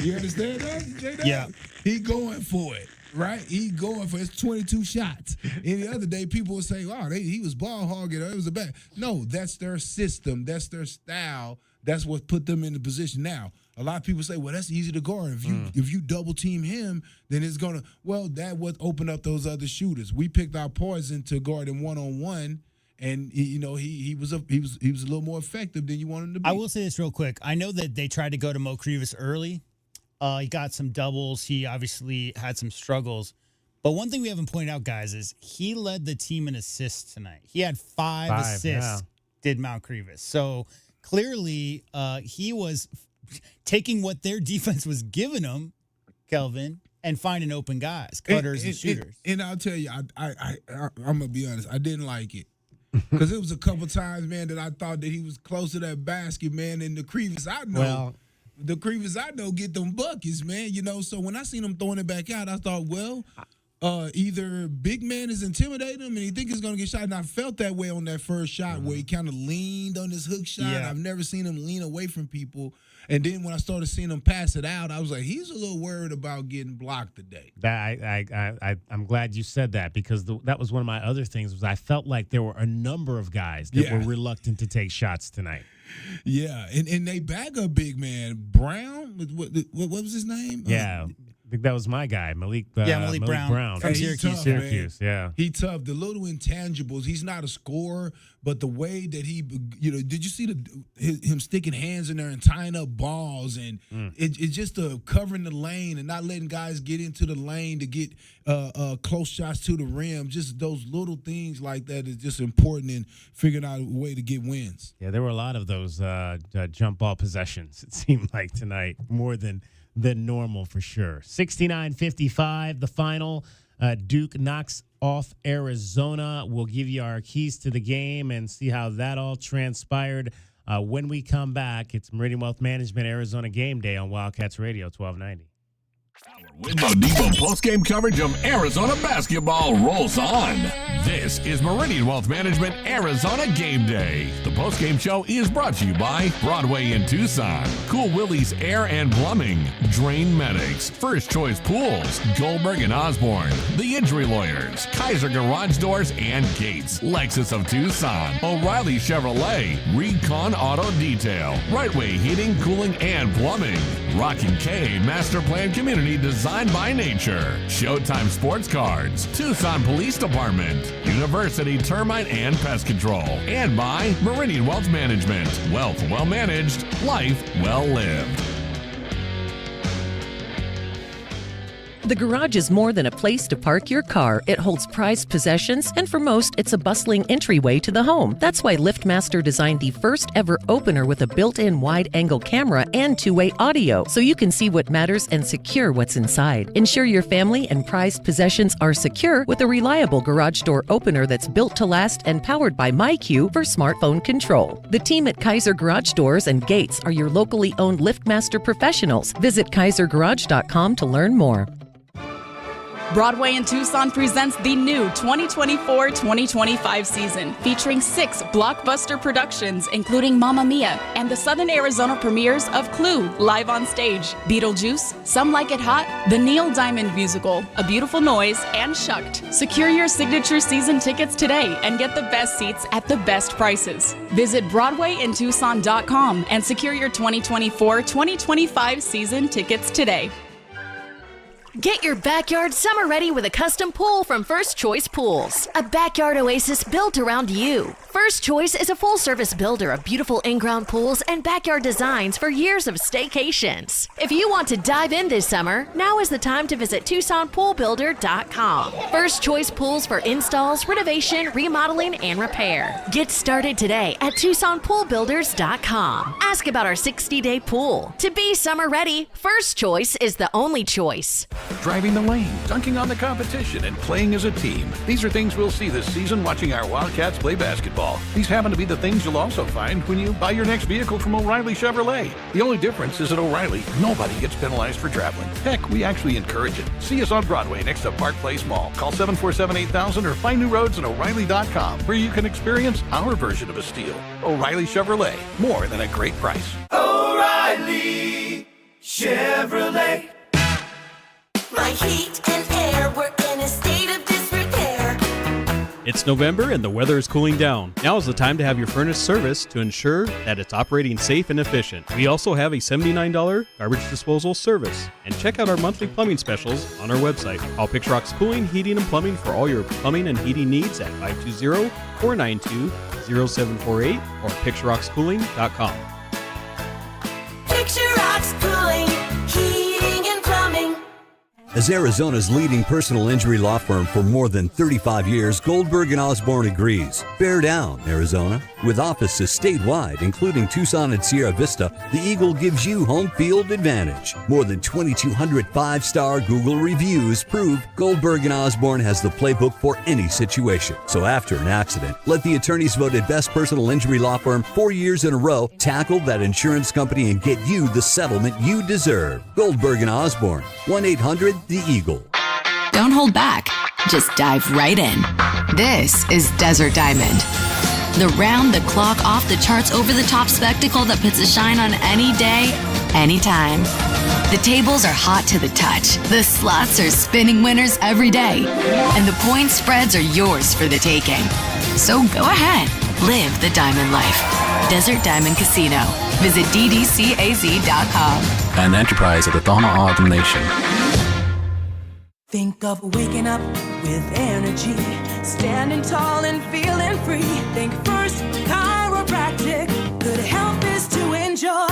You understand that, J-Dog? Yeah. He going for it, right? He going for it. It's 22 shots. Any other day, people would say, he was ball hogging, or it was a bad. No, that's their system. That's their style. That's what put them in the position. Now, a lot of people say, well, that's easy to guard. If you double team him, then it's going to, that would open up those other shooters. We picked our poison to guard him one-on-one. And he was a little more effective than you want him to be. I will say this real quick. I know that they tried to go to Mo Krivas early. He got some doubles. He obviously had some struggles. But one thing we haven't pointed out, guys, is he led the team in assists tonight. He had five assists, did Mount Krivas. So clearly he was taking what their defense was giving him, Kelvin, and finding open guys, cutters and shooters. And I'll tell you, I'm going to be honest, I didn't like it. Because it was a couple times, man, that I thought that he was close to that basket, man, and the Krivas I know. The Krivas I know get them buckets, man, So when I seen him throwing it back out, I thought, either big man is intimidating him and he think he's going to get shot. And I felt that way on that first shot where he kind of leaned on his hook shot. Yeah. I've never seen him lean away from people. And then when I started seeing him pass it out, I was like, he's a little worried about getting blocked today. I'm glad you said that because that was one of my other things was I felt like there were a number of guys that were reluctant to take shots tonight. Yeah, and they bag up big man. Brown, what was his name? Yeah. I think that was my guy, Malik Brown. From Syracuse, yeah. He tough. The little intangibles. He's not a scorer, but the way that he, did you see him sticking hands in there and tying up balls and it's just covering the lane and not letting guys get into the lane to get close shots to the rim. Just those little things like that is just important in figuring out a way to get wins. Yeah, there were a lot of those jump ball possessions, it seemed like tonight, more than normal for sure. 69-55, the final. Duke knocks off Arizona. We'll give you our keys to the game and see how that all transpired. When we come back, it's Meridian Wealth Management Arizona Game Day on Wildcats Radio 1290. With the Depot postgame coverage of Arizona basketball rolls on. This is Meridian Wealth Management Arizona Game Day. The postgame show is brought to you by Broadway in Tucson, Cool Willie's Air and Plumbing, Drain Medics, First Choice Pools, Goldberg and Osborne, The Injury Lawyers, Kaiser Garage Doors and Gates, Lexus of Tucson, O'Reilly Chevrolet, Recon Auto Detail, Right Way Heating, Cooling and Plumbing, Rockin' K Master Plan Community Designed by Nature, Showtime Sports Cards, Tucson Police Department, University Termite and Pest Control, and by Meridian Wealth Management. Wealth well managed, life well lived. The garage is more than a place to park your car. It holds prized possessions, and for most, it's a bustling entryway to the home. That's why LiftMaster designed the first ever opener with a built-in wide-angle camera and two-way audio, so you can see what matters and secure what's inside. Ensure your family and prized possessions are secure with a reliable garage door opener that's built to last and powered by MyQ for smartphone control. The team at Kaiser Garage Doors and Gates are your locally owned LiftMaster professionals. Visit KaiserGarage.com to learn more. Broadway in Tucson presents the new 2024-2025 season, featuring 6 blockbuster productions, including Mamma Mia, and the Southern Arizona premieres of Clue, live on stage, Beetlejuice, Some Like It Hot, the Neil Diamond Musical, A Beautiful Noise, and Shucked. Secure your signature season tickets today and get the best seats at the best prices. Visit BroadwayInTucson.com and secure your 2024-2025 season tickets today. Get your backyard summer ready with a custom pool from First Choice Pools. A backyard oasis built around you. First Choice is a full-service builder of beautiful in-ground pools and backyard designs for years of staycations. If you want to dive in this summer, now is the time to visit TucsonPoolBuilder.com. First Choice Pools for installs, renovation, remodeling, and repair. Get started today at TucsonPoolBuilders.com. Ask about our 60-day pool. To be summer ready, First Choice is the only choice. Driving the lane, dunking on the competition, and playing as a team. These are things we'll see this season watching our Wildcats play basketball. These happen to be the things you'll also find when you buy your next vehicle from O'Reilly Chevrolet. The only difference is at O'Reilly, nobody gets penalized for traveling. Heck, we actually encourage it. See us on Broadway next to Park Place Mall. Call 747-8000 or find new roads at O'Reilly.com, where you can experience our version of a steal. O'Reilly Chevrolet, more than a great price. O'Reilly Chevrolet. My heat and air were in a state of disrepair. It's November and the weather is cooling down. Now is the time to have your furnace serviced to ensure that it's operating safe and efficient. We also have a $79 garbage disposal service. And check out our monthly plumbing specials on our website. Call Picturox Cooling, Heating, and Plumbing for all your plumbing and heating needs at 520-492-0748 or picturoxcooling.com. Picturox Cooling, Heating and Plumbing. As Arizona's leading personal injury law firm for more than 35 years, Goldberg & Osborne agrees. Bear down, Arizona. With offices statewide, including Tucson and Sierra Vista, the Eagle gives you home field advantage. More than 2,200 5-star Google reviews prove Goldberg & Osborne has the playbook for any situation. So after an accident, let the attorneys voted best personal injury law firm 4 years in a row tackle that insurance company and get you the settlement you deserve. Goldberg & Osborne, 1-800-THE-EAGLE. Don't hold back. Just dive right in. This is Desert Diamond. The round-the-clock, off-the-charts, over-the-top spectacle that puts a shine on any day, anytime. The tables are hot to the touch. The slots are spinning winners every day. And the point spreads are yours for the taking. So go ahead. Live the diamond life. Desert Diamond Casino. Visit ddcaz.com. An enterprise of the Tohono O'odham Nation. Think of waking up with energy, standing tall and feeling free. Think First Chiropractic, good health is to enjoy.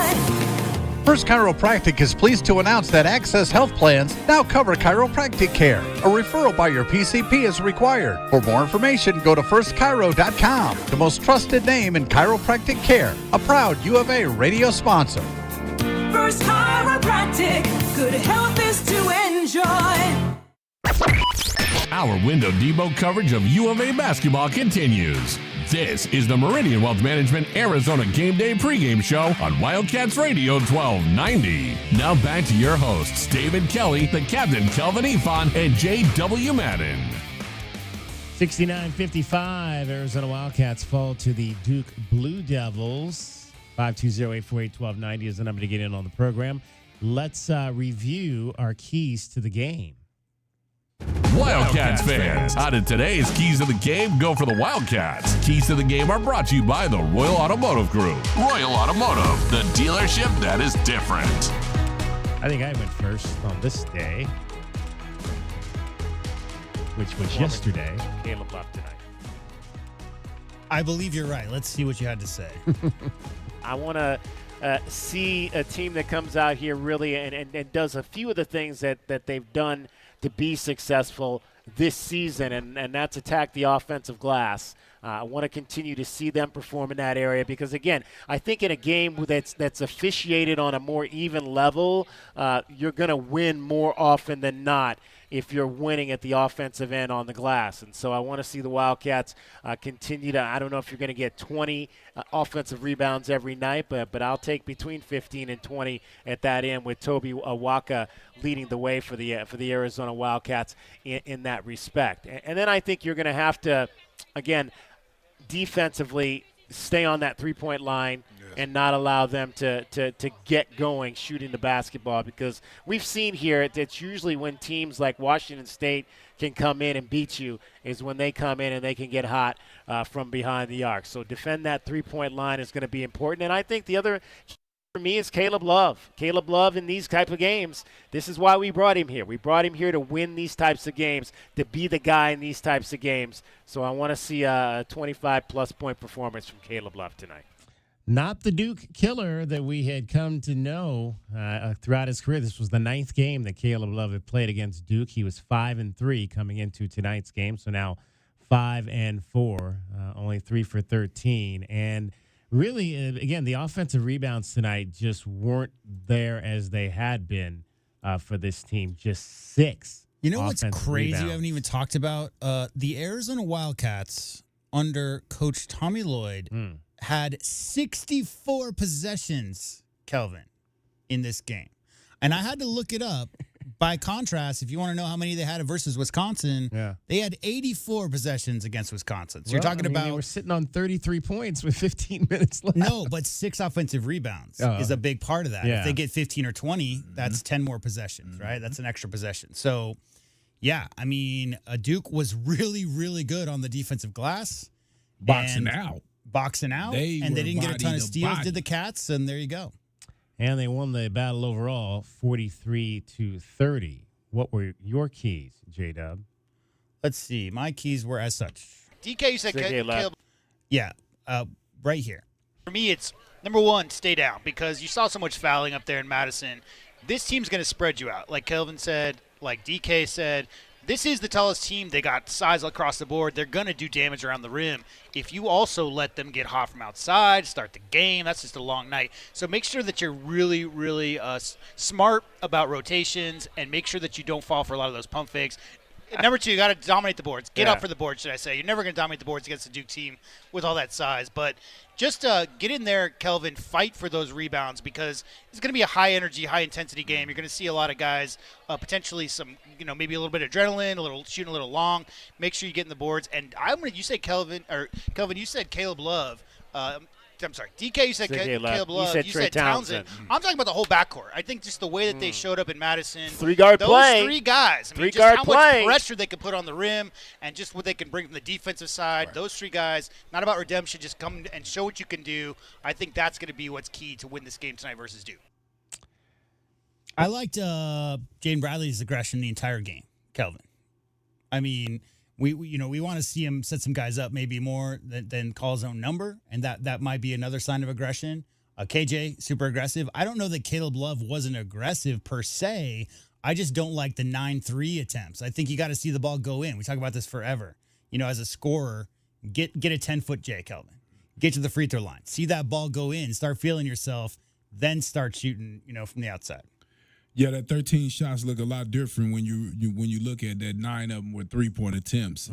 First Chiropractic is pleased to announce that Access Health Plans now cover chiropractic care. A referral by your PCP is required. For more information, go to firstchiro.com, the most trusted name in chiropractic care. A proud U of A radio sponsor. First Chiropractic, good health is to enjoy. Our Window Depot coverage of U of A basketball continues. This is the Meridian Wealth Management Arizona Game Day pregame show on Wildcats Radio 1290. Now back to your hosts, David Kelly, the captain Kelvin Ifan, and J.W. Madden. 69-55, Arizona Wildcats fall to the Duke Blue Devils. 520-848-1290 is the number to get in on the program. Let's review our keys to the game. Wildcats fans, how did today's keys to the game go for the Wildcats? Keys to the game are brought to you by the Royal Automotive Group. Royal Automotive, the dealership that is different. I think I went first on this day, which was yesterday. Caleb left tonight. I believe you're right. Let's see what you had to say. I want to see a team that comes out here really and does a few of the things that they've done to be successful this season, and that's attack the offensive glass. I want to continue to see them perform in that area because, again, I think in a game that's officiated on a more even level, you're going to win more often than not if you're winning at the offensive end on the glass. And so I want to see the Wildcats continue to, I don't know if you're going to get 20 offensive rebounds every night, but I'll take between 15 and 20 at that end with Toby Awaka leading the way for the Arizona Wildcats in that respect. And then I think you're going to have to, again, defensively stay on that three-point line and not allow them to get going shooting the basketball, because we've seen here it's usually when teams like Washington State can come in and beat you is when they come in and they can get hot from behind the arc. So defend that three-point line is going to be important. And I think the other for me is Caleb Love. Caleb Love in these type of games, this is why we brought him here. We brought him here to win these types of games, to be the guy in these types of games. So I want to see a 25-plus point performance from Caleb Love tonight. Not the Duke killer that we had come to know throughout his career. This was the 9th game that Caleb Love had played against Duke. He was 5-3 coming into tonight's game, so now 5-4, only 3 for 13. And really, again, the offensive rebounds tonight just weren't there as they had been for this team. Just 6. You know what's crazy? Rebounds. We haven't even talked about the Arizona Wildcats under Coach Tommy Lloyd had 64 possessions, Kelvin, in this game. And I had to look it up. By contrast, if you want to know how many they had versus Wisconsin, they had 84 possessions against Wisconsin. So you're talking about they were sitting on 33 points with 15 minutes left. No, but 6 offensive rebounds is a big part of that. Yeah. If they get 15 or 20, that's 10 more possessions, right? That's an extra possession. So, yeah, I mean, Duke was really, really good on the defensive glass. Boxing out. They didn't get a ton of steals, did the Cats, and there you go. And they won the battle overall 43-30. What were your keys, J-Dub? Let's see. My keys were as such. DK, you said Caleb. Yeah, right here. For me, it's number one, stay down, because you saw so much fouling up there in Madison. This team's going to spread you out. Like Kelvin said, like DK said, this is the tallest team. They got size across the board. They're going to do damage around the rim. If you also let them get hot from outside, start the game, that's just a long night. So make sure that you're really, really smart about rotations, and make sure that you don't fall for a lot of those pump fakes. Number 2, you got to dominate the boards. Get up for the board, should I say. You're never going to dominate the boards against the Duke team with all that size. But just get in there, Kelvin, fight for those rebounds, because it's going to be a high-energy, high-intensity game. You're going to see a lot of guys, potentially some, maybe a little bit of adrenaline, shooting a little long. Make sure you get in the boards. And you said Kelvin, you said Caleb Love. I'm sorry, DK, you said Caleb Love. You said Townsend. I'm talking about the whole backcourt. I think just the way that they showed up in Madison. 3-guard play. Those 3 guys. I mean, Three-guard just how much pressure they could put on the rim and just what they can bring from the defensive side. Right. Those 3 guys, not about redemption, just come and show what you can do. I think that's going to be what's key to win this game tonight versus Duke. I liked Jaden Bradley's aggression the entire game, Kelvin. I mean, we want to see him set some guys up maybe more than call his own number, and that might be another sign of aggression. KJ, super aggressive. I don't know that Caleb Love wasn't aggressive per se. I just don't like the 9-3 attempts. I think you got to see the ball go in. We talk about this forever. As a scorer, get a 10-foot J, Kelvin. Get to the free throw line. See that ball go in. Start feeling yourself. Then start shooting, from the outside. Yeah, that 13 shots look a lot different when you look at that 9 of them were 3-point attempts,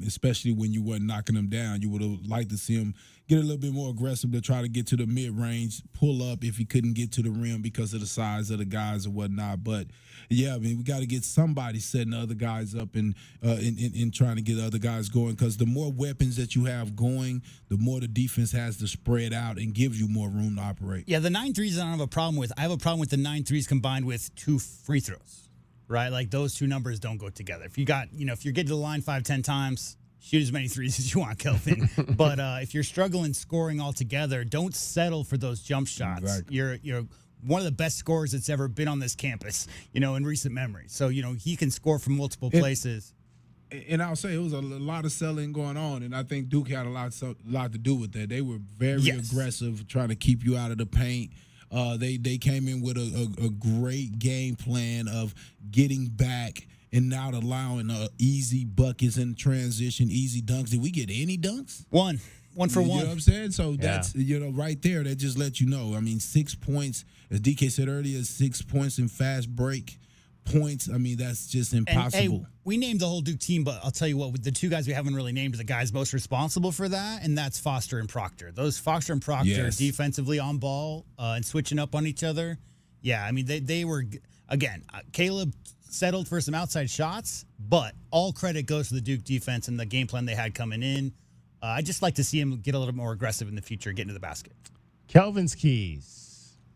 especially when you weren't knocking them down. You would have liked to see him get a little bit more aggressive to try to get to the mid-range, pull up if he couldn't get to the rim because of the size of the guys or whatnot. But, yeah, I mean, we got to get somebody setting the other guys up and trying to get other guys going, because the more weapons that you have going, the more the defense has to spread out and gives you more room to operate. Yeah, the 9-3s I don't have a problem with. I have a problem with the 9-3s combined with 2 free throws, right? Like those 2 numbers don't go together. If you got, if you're getting to the line 5-10 times, shoot as many threes as you want, Kelvin. But if you're struggling scoring altogether, don't settle for those jump shots. Exactly. You're one of the best scorers that's ever been on this campus, in recent memory. So, he can score from multiple places. And I'll say it was a lot of selling going on, and I think Duke had a lot to do with that. They were very aggressive, trying to keep you out of the paint. They came in with a great game plan of getting back and not allowing easy buckets in transition, easy dunks. Did we get any dunks? One for one. You know what I'm saying? So that's, right there, that just lets you know. I mean, 6 points, as DK said earlier, 6 points in fast break points. I mean, that's just impossible. And, hey, we named the whole Duke team, but I'll tell you what, with the two guys we haven't really named are the guys most responsible for that, and that's Foster and Proctor. Those Foster and Proctor defensively on ball and switching up on each other. Yeah, I mean, they were, again, Caleb settled for some outside shots, but all credit goes to the Duke defense and the game plan they had coming in. I just like to see him get a little more aggressive in the future, getting to the basket. Kelvin's keys.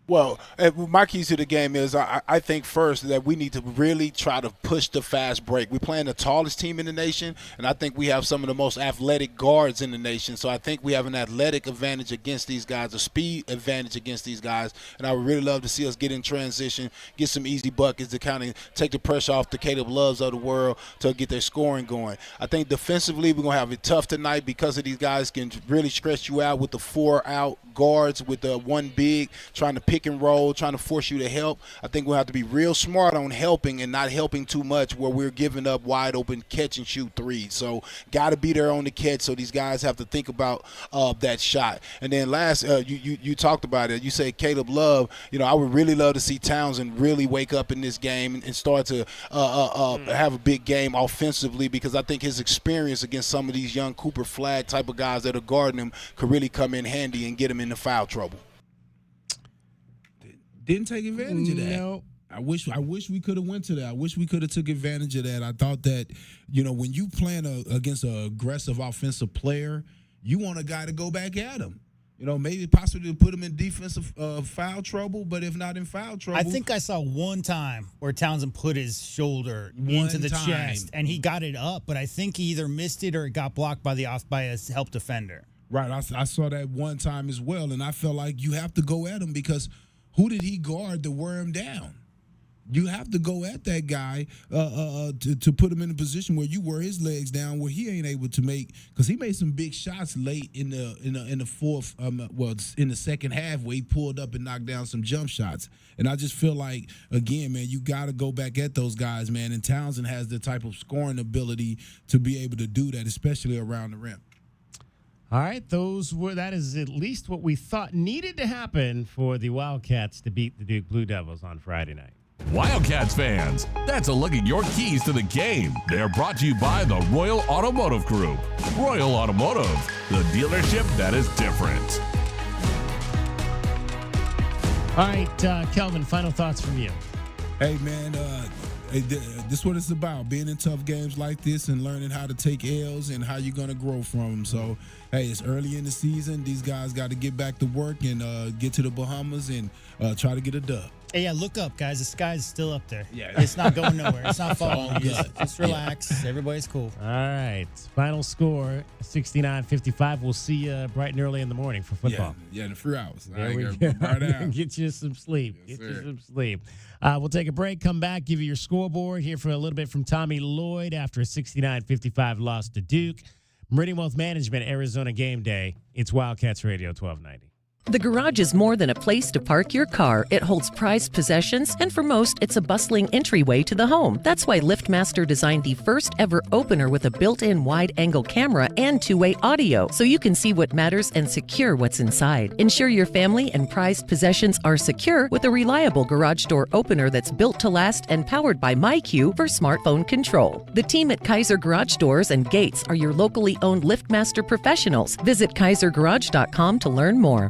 Well, my keys to the game is I think first that we need to really try to push the fast break. We're playing the tallest team in the nation, and I think we have some of the most athletic guards in the nation. So I think we have an athletic advantage against these guys, a speed advantage against these guys, and I would really love to see us get in transition, get some easy buckets to kind of take the pressure off the Caleb Loves of the world to get their scoring going. I think defensively we're going to have it tough tonight because of these guys can really stretch you out with the 4-out guards, with the one big, trying to pick and roll, trying to force you to help. I think we'll have to be real smart on helping and not helping too much where we're giving up wide open catch and shoot threes. So got to be there on the catch, so these guys have to think about that shot. And then last, you talked about it. You say Caleb Love. I would really love to see Townsend really wake up in this game and start to have a big game offensively, because I think his experience against some of these young Cooper Flagg type of guys that are guarding him could really come in handy and get him into foul trouble. Didn't take advantage of that. No. I wish we could have went to that. I wish we could have took advantage of that. I thought that, when you playing against an aggressive offensive player, you want a guy to go back at him. Maybe possibly to put him in defensive foul trouble, but if not in foul trouble. I think I saw one time where Townsend put his shoulder into the chest, and he got it up, but I think he either missed it or it got blocked by a help defender. Right, I saw that one time as well, and I felt like you have to go at him, because who did he guard to wear him down? You have to go at that guy to put him in a position where you wear his legs down, where he ain't able to make, because he made some big shots late in the fourth, in the second half, where he pulled up and knocked down some jump shots. And I just feel like, again, man, you got to go back at those guys, man. And Townsend has the type of scoring ability to be able to do that, especially around the rim. All right, that is at least what we thought needed to happen for the Wildcats to beat the Duke Blue Devils on Friday night. Wildcats fans, that's a look at your keys to the game. They're brought to you by the Royal Automotive Group. Royal Automotive, the dealership that is different. All right, Kelvin, final thoughts from you. Hey, man, this is what it's about, being in tough games like this and learning how to take L's and how you're going to grow from them. So, hey, it's early in the season. These guys got to get back to work and get to the Bahamas and try to get a dub. Hey, yeah, look up, guys. The sky's still up there. Yeah. It's not going nowhere. It's not falling. Just relax. Yeah. Everybody's cool. All right. Final score, 69-55. We'll see you bright and early in the morning for football. Yeah, in a few hours. There we go. Get you some sleep. We'll take a break, come back, give you your scoreboard, hear for a little bit from Tommy Lloyd after a 69-55 loss to Duke. Meridian Wealth Management, Arizona Game Day. It's Wildcats Radio 1290. The garage is more than a place to park your car. It holds prized possessions, and for most, it's a bustling entryway to the home. That's why LiftMaster designed the first ever opener with a built-in wide-angle camera and two-way audio, so you can see what matters and secure what's inside. Ensure your family and prized possessions are secure with a reliable garage door opener that's built to last and powered by MyQ for smartphone control. The team at Kaiser Garage Doors and Gates are your locally owned LiftMaster professionals. Visit KaiserGarage.com to learn more.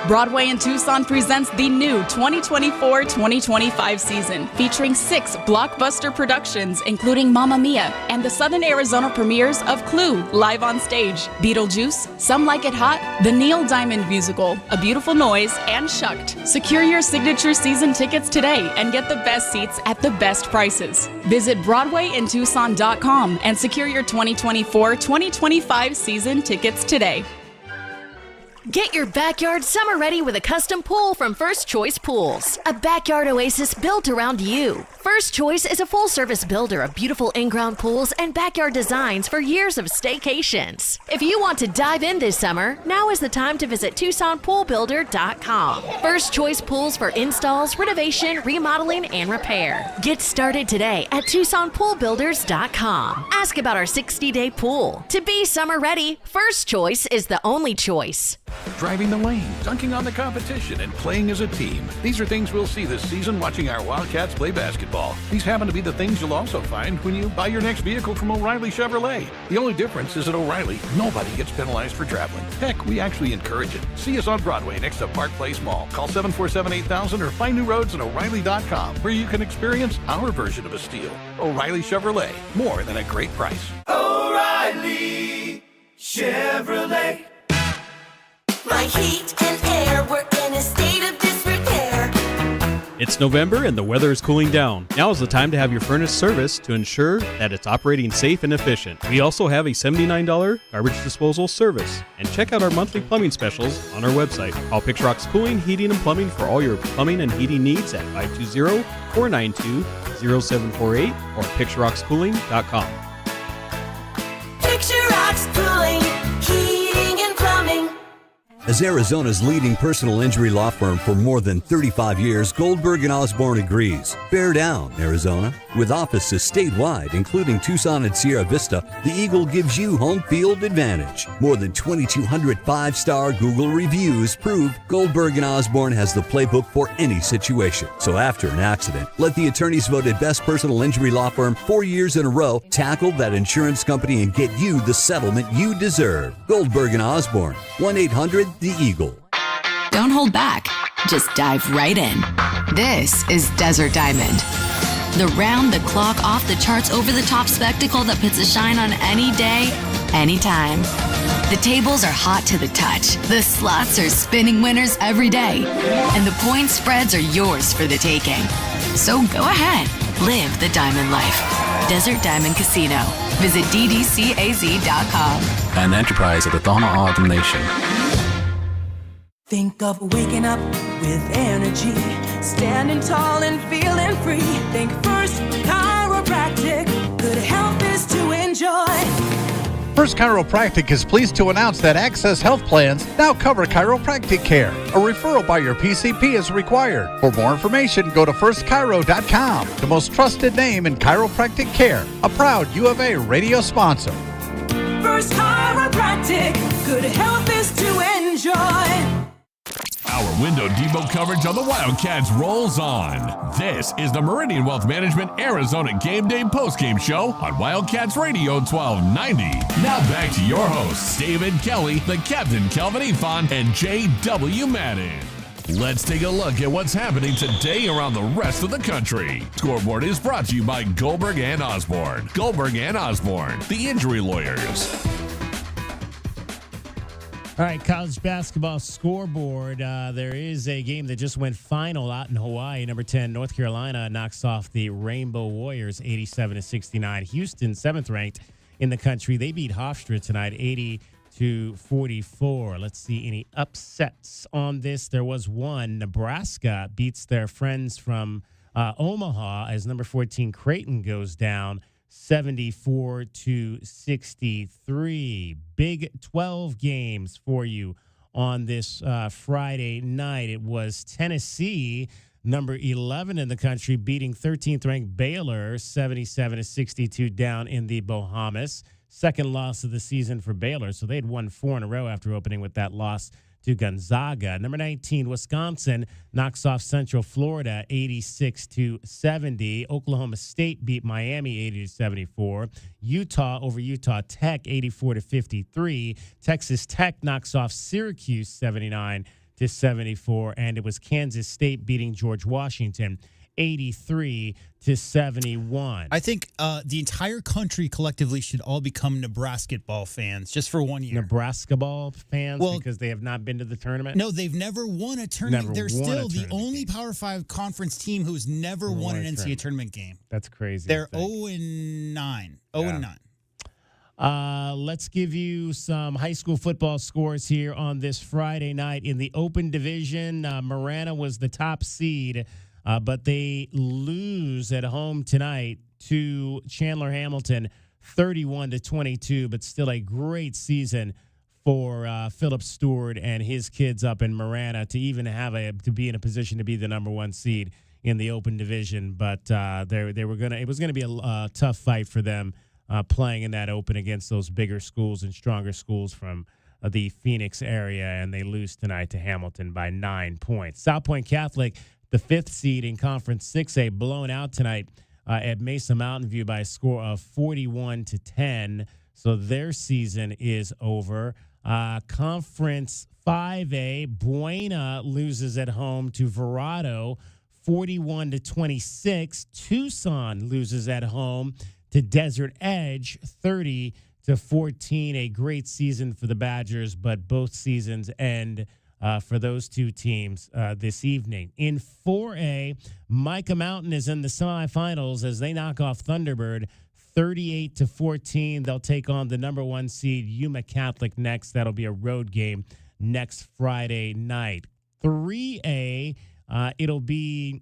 Broadway in Tucson presents the new 2024-2025 season, featuring 6 blockbuster productions, including Mamma Mia and the Southern Arizona premieres of Clue, live on stage, Beetlejuice, Some Like It Hot, the Neil Diamond musical, A Beautiful Noise, and Shucked. Secure your signature season tickets today and get the best seats at the best prices. Visit BroadwayInTucson.com and secure your 2024-2025 season tickets today. Get your backyard summer ready with a custom pool from First Choice Pools. A backyard oasis built around you. First Choice is a full-service builder of beautiful in-ground pools and backyard designs for years of staycations. If you want to dive in this summer, now is the time to visit TucsonPoolBuilder.com. First Choice pools for installs, renovation, remodeling, and repair. Get started today at TucsonPoolBuilders.com. Ask about our 60-day pool. To be summer ready, First Choice is the only choice. Driving the lane, dunking on the competition, and playing as a team. These are things we'll see this season watching our Wildcats play basketball. These happen to be the things you'll also find when you buy your next vehicle from O'Reilly Chevrolet. The only difference is at O'Reilly, nobody gets penalized for traveling. Heck, we actually encourage it. See us on Broadway next to Park Place Mall. Call 747-8000 or find new roads at O'Reilly.com, where you can experience our version of a steal. O'Reilly Chevrolet, more than a great price. O'Reilly Chevrolet. My heat and air were in a state of disrepair. It's November and the weather is cooling down. Now is the time to have your furnace serviced to ensure that it's operating safe and efficient. We also have a $79 garbage disposal service. And check out our monthly plumbing specials on our website. Call Picture Rocks Cooling, Heating, and Plumbing for all your plumbing and heating needs at 520-492-0748 or picturerockscooling.com. Picture Rocks Cooling, Heating, and Plumbing. As Arizona's leading personal injury law firm for more than 35 years, Goldberg & Osborne agrees. Bear down, Arizona. With offices statewide, including Tucson and Sierra Vista, the Eagle gives you home field advantage. More than 2,200 five-star Google reviews prove Goldberg & Osborne has the playbook for any situation. So after an accident, let the attorneys voted best personal injury law firm 4 years in a row tackle that insurance company and get you the settlement you deserve. Goldberg & Osborne, 1-800-THE EAGLE. Don't hold back. Just dive right in. This is Desert Diamond. The round-the-clock, off-the-charts, over-the-top spectacle that puts a shine on any day, anytime. The tables are hot to the touch. The slots are spinning winners every day. And the point spreads are yours for the taking. So go ahead. Live the diamond life. Desert Diamond Casino. Visit ddcaz.com. An enterprise of the Donna Autumn Nation. Think of waking up with energy, standing tall and feeling free. Think First Chiropractic, good health is to enjoy. First Chiropractic is pleased to announce that Access Health Plans now cover chiropractic care. A referral by your PCP is required. For more information, go to firstchiro.com, the most trusted name in chiropractic care. A proud U of A radio sponsor. First Chiropractic, good health is to enjoy. Our Window Depot coverage on the Wildcats rolls on. This is the Meridian Wealth Management Arizona Gameday postgame show on Wildcats Radio 1290. Now back to your hosts, David Kelly, the Captain Kelvin Ifan, and J.W. Madden. Let's take a look at what's happening today around the rest of the country. Scoreboard is brought to you by Goldberg & Osborne. Goldberg & Osborne, the injury lawyers. All right, college basketball scoreboard. There is a game that just went final out in Hawaii. Number 10, North Carolina knocks off the Rainbow Warriors 87-69. Houston, 7th ranked in the country. They beat Hofstra tonight 80-44. Let's see any upsets on this. There was one. Nebraska beats their friends from Omaha as number 14 Creighton goes down 74-63. Big 12 games for you on this Friday night. It was Tennessee, number 11 in the country, beating 13th ranked Baylor 77-62 down in the Bahamas. Second loss of the season for Baylor, so they had won 4 in a row after opening with that loss to Gonzaga. Number 19, Wisconsin knocks off Central Florida 86-70. Oklahoma State beat Miami 80-74. Utah over Utah Tech 84-53. Texas Tech knocks off Syracuse 79-74, and it was Kansas State beating George Washington 83-71. I think the entire country collectively should all become Nebraska ball fans just for 1 year. Nebraska ball fans because they have not been to the tournament? No, they've never won a tournament. They're still the only Power 5 conference team who's never won an NCAA tournament game. That's crazy. They're 0-9. 0-9. Let's give you some high school football scores here on this Friday night. In the Open Division, Marana was the top seed but they lose at home tonight to Chandler Hamilton 31-22, but still a great season for Philip Stewart and his kids up in Marana to even to be in a position to be the number 1 seed in the Open Division. But it was gonna be a tough fight for them playing in that Open against those bigger schools and stronger schools from the Phoenix area, and they lose tonight to Hamilton by 9 points. South Point Catholic, the 5th seed in Conference 6A, blown out tonight at Mesa Mountain View by a score of 41-10. So their season is over. Conference 5A, Buena loses at home to Verrado 41-26. Tucson loses at home to Desert Edge 30-14. A great season for the Badgers, but both seasons end for those two teams this evening. In 4A, Micah Mountain is in the semifinals as they knock off Thunderbird 38-14. They'll take on the number 1 seed Yuma Catholic next. That'll be a road game next Friday night. 3A, it'll be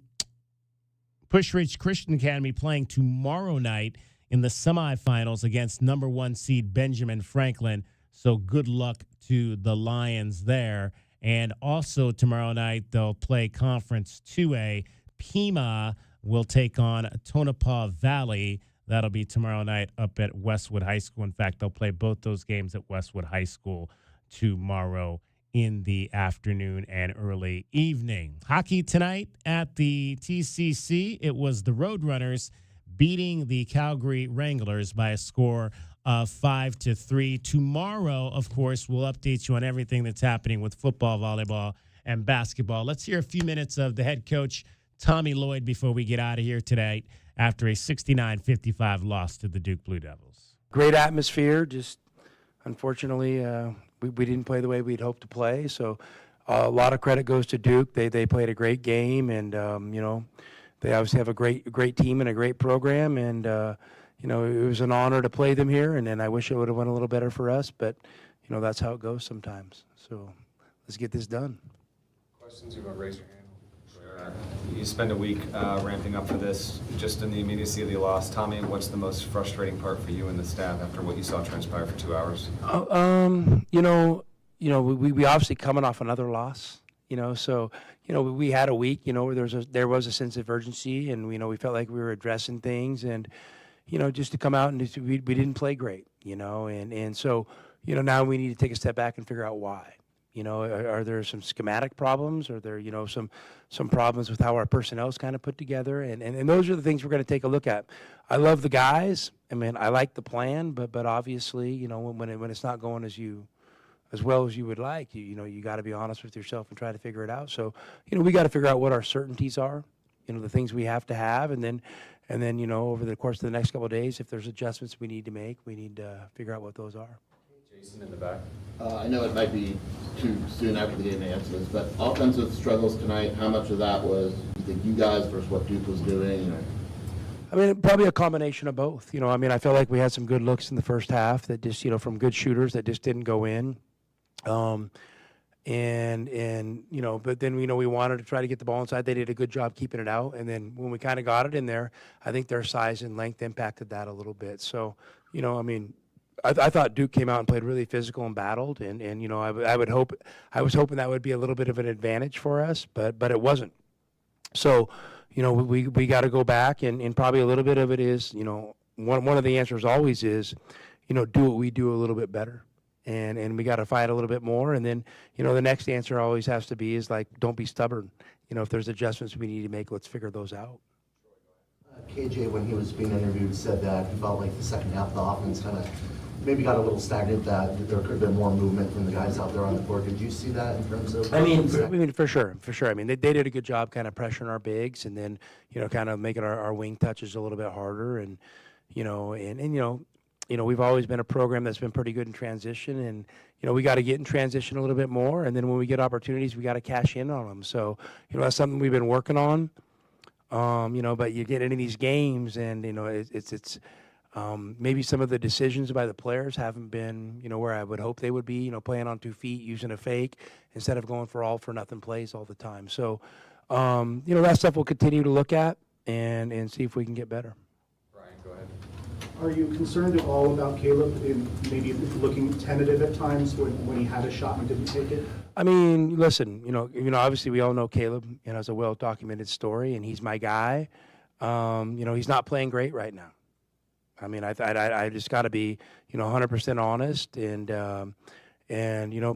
Push Ridge Christian Academy playing tomorrow night in the semifinals against number 1 seed Benjamin Franklin. So good luck to the Lions there. And also tomorrow night, they'll play Conference 2A. Pima will take on Tonopah Valley. That'll be tomorrow night up at Westwood High School. In fact, they'll play both those games at Westwood High School tomorrow in the afternoon and early evening. Hockey tonight at the TCC. It was the Roadrunners beating the Calgary Wranglers by a score of 5-3. Tomorrow, of course, we'll update you on everything that's happening with football, volleyball, and basketball. Let's hear a few minutes of the head coach, Tommy Lloyd, before we get out of here today after a 69-55 loss to the Duke Blue Devils. Great atmosphere. Just unfortunately, we didn't play the way we'd hoped to play. So a lot of credit goes to Duke. They played a great game, and they obviously have a great team and a great program. And it was an honor to play them here. And I wish it would have went a little better for us, but that's how it goes sometimes. So let's get this done. Questions? You want to raise your hand? You spend a week ramping up for this, just in the immediacy of the loss. Tommy, what's the most frustrating part for you and the staff after what you saw transpire for 2 hours? We obviously coming off another loss. So we had a week. Where there was a sense of urgency, and we felt like we were addressing things, and just to come out and we didn't play great. And so now we need to take a step back and figure out why. Are there some schematic problems? Are there, some problems with how our personnel is kind of put together? And those are the things we're going to take a look at. I love the guys. I mean, I like the plan, but obviously, when it's not going as well as you would like, you got to be honest with yourself and try to figure it out. So, we got to figure out what our certainties are, the things we have to have, and then, over the course of the next couple of days, if there's adjustments we need to make, we need to figure out what those are. In the back. I know it might be too soon after the game to answer this, but offensive struggles tonight, how much of that was you guys versus what Duke was doing? I mean, probably a combination of both. I felt like we had some good looks in the first half that just, from good shooters that just didn't go in. But then, we wanted to try to get the ball inside. They did a good job keeping it out. And then when we kind of got it in there, I think their size and length impacted that a little bit. So, I thought Duke came out and played really physical and battled, and I was hoping that would be a little bit of an advantage for us, but it wasn't. So, we got to go back, and probably a little bit of it is, one of the answers always is, do what we do a little bit better, and we got to fight a little bit more, and then, the next answer always has to be is like, don't be stubborn. If there's adjustments we need to make, let's figure those out. KJ, when he was being interviewed, said that he felt like the second half of the offense kind of maybe got a little stagnant, that there could have been more movement from the guys out there on the court. Did you see that in terms of? I mean, for sure. I mean, they did a good job kind of pressuring our bigs, and then kind of making our wing touches a little bit harder, and we've always been a program that's been pretty good in transition, and we got to get in transition a little bit more, and then when we get opportunities, we got to cash in on them. So that's something we've been working on. But you get into these games, and it's maybe some of the decisions by the players haven't been, where I would hope they would be, playing on 2 feet, using a fake, instead of going for all for nothing plays all the time. So, That stuff we'll continue to look at and see if we can get better. Brian, go ahead. Are you concerned at all about Caleb in maybe looking tentative at times when he had a shot and didn't take it? I mean, listen, obviously we all know Caleb, has a well-documented story, and he's my guy. He's not playing great right now. I mean, I just got to be, 100% honest, and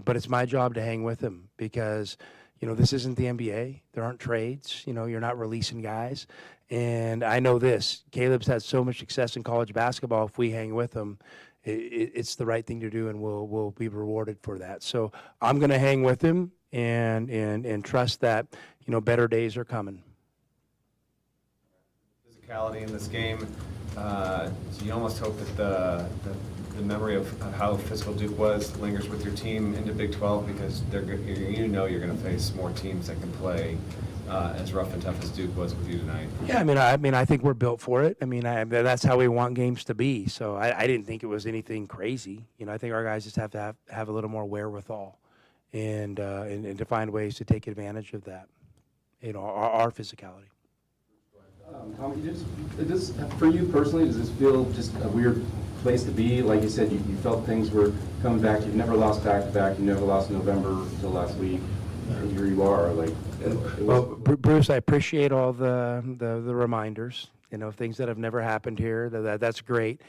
but it's my job to hang with him because, this isn't the NBA. There aren't trades. You're not releasing guys. And I know this. Caleb's had so much success in college basketball. If we hang with him, it's the right thing to do, and we'll be rewarded for that. So I'm going to hang with him and trust that, better days are coming. Physicality in this game. So you almost hope that the memory of how physical Duke was lingers with your team into Big 12 because you're going to face more teams that can play as rough and tough as Duke was with you tonight. Yeah, I think we're built for it. That's how we want games to be. So I didn't think it was anything crazy. I think our guys just have to have a little more wherewithal and to find ways to take advantage of that. Our physicality. Tommy, for you personally, does this feel just a weird place to be? Like you said, you felt things were coming back. You've never lost back-to-back. You never lost November until last week. And here you are. Bruce, I appreciate all the reminders. Things that have never happened here. That's great.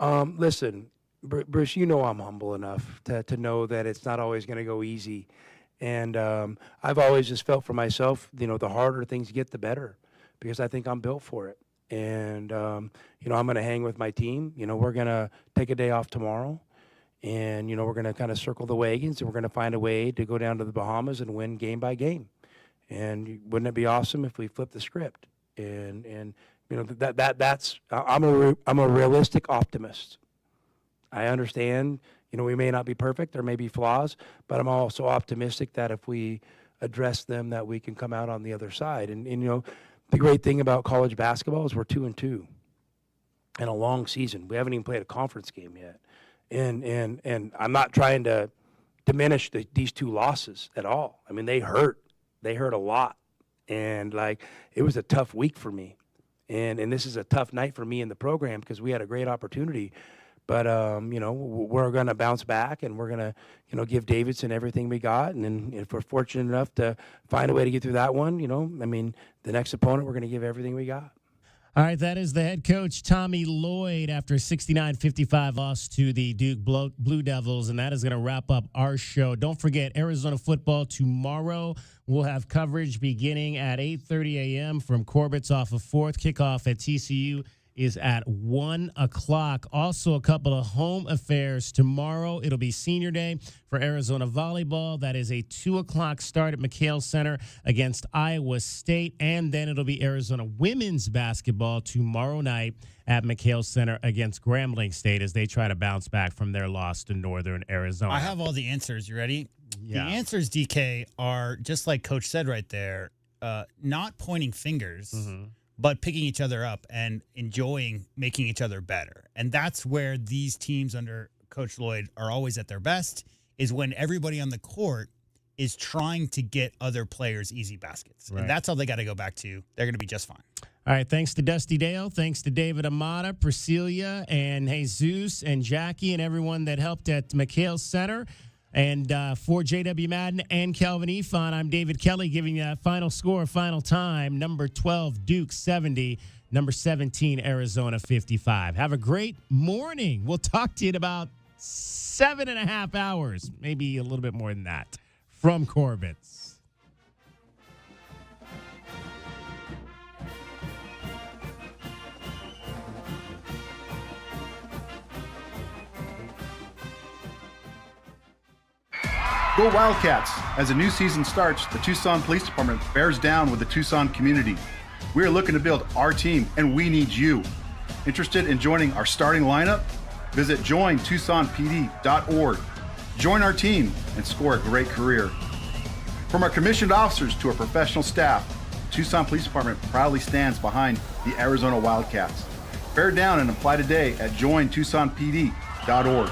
Listen, Bruce, I'm humble enough to know that it's not always going to go easy. And I've always just felt for myself, the harder things get, the better. Because I think I'm built for it. And, I'm going to hang with my team. We're going to take a day off tomorrow. And, we're going to kind of circle the wagons, and we're going to find a way to go down to the Bahamas and win game by game. And wouldn't it be awesome if we flipped the script? And that's I'm a realistic optimist. I understand, we may not be perfect. There may be flaws. But I'm also optimistic that if we address them, that we can come out on the other side. And the great thing about college basketball is we're 2-2 in a long season. We haven't even played a conference game yet. And I'm not trying to diminish these two losses at all. They hurt. They hurt a lot. And, it was a tough week for me. And this is a tough night for me in the program because we had a great opportunity. But, we're going to bounce back, and we're going to, give Davidson everything we got. And then if we're fortunate enough to find a way to get through that one, the next opponent, we're going to give everything we got. All right, that is the head coach, Tommy Lloyd, after a 69-55 loss to the Duke Blue Devils, and that is going to wrap up our show. Don't forget, Arizona football tomorrow. We'll have coverage beginning at 8:30 a.m. from Corbett's off of 4th. Kickoff at TCU is at 1 o'clock. Also, a couple of home affairs tomorrow. It'll be senior day for Arizona volleyball. That is a 2 o'clock start at McKale Center against Iowa State. And then it'll be Arizona women's basketball tomorrow night at McKale Center against Grambling State as they try to bounce back from their loss to Northern Arizona. I have all the answers. You ready? Yeah. The answers, DK, are just like Coach said right there, not pointing fingers. Mm-hmm. But picking each other up and enjoying making each other better. And that's where these teams under Coach Lloyd are always at their best, is when everybody on the court is trying to get other players easy baskets. Right. And that's all they got to go back to. They're going to be just fine. All right, thanks to Dusty Dale, thanks to David Amata, Priscilla, and Jesus, and Jackie, and everyone that helped at McKale Center. And for J.W. Madden and Calvin Efon, I'm David Kelly giving you that final score, final time. Number 12, Duke 70. Number 17, Arizona 55. Have a great morning. We'll talk to you in about 7.5 hours, maybe a little bit more than that, from Corbett's. Go Wildcats! As a new season starts, the Tucson Police Department bears down with the Tucson community. We are looking to build our team, and we need you. Interested in joining our starting lineup? Visit jointucsonpd.org. Join our team and score a great career. From our commissioned officers to our professional staff, the Tucson Police Department proudly stands behind the Arizona Wildcats. Bear down and apply today at jointucsonpd.org.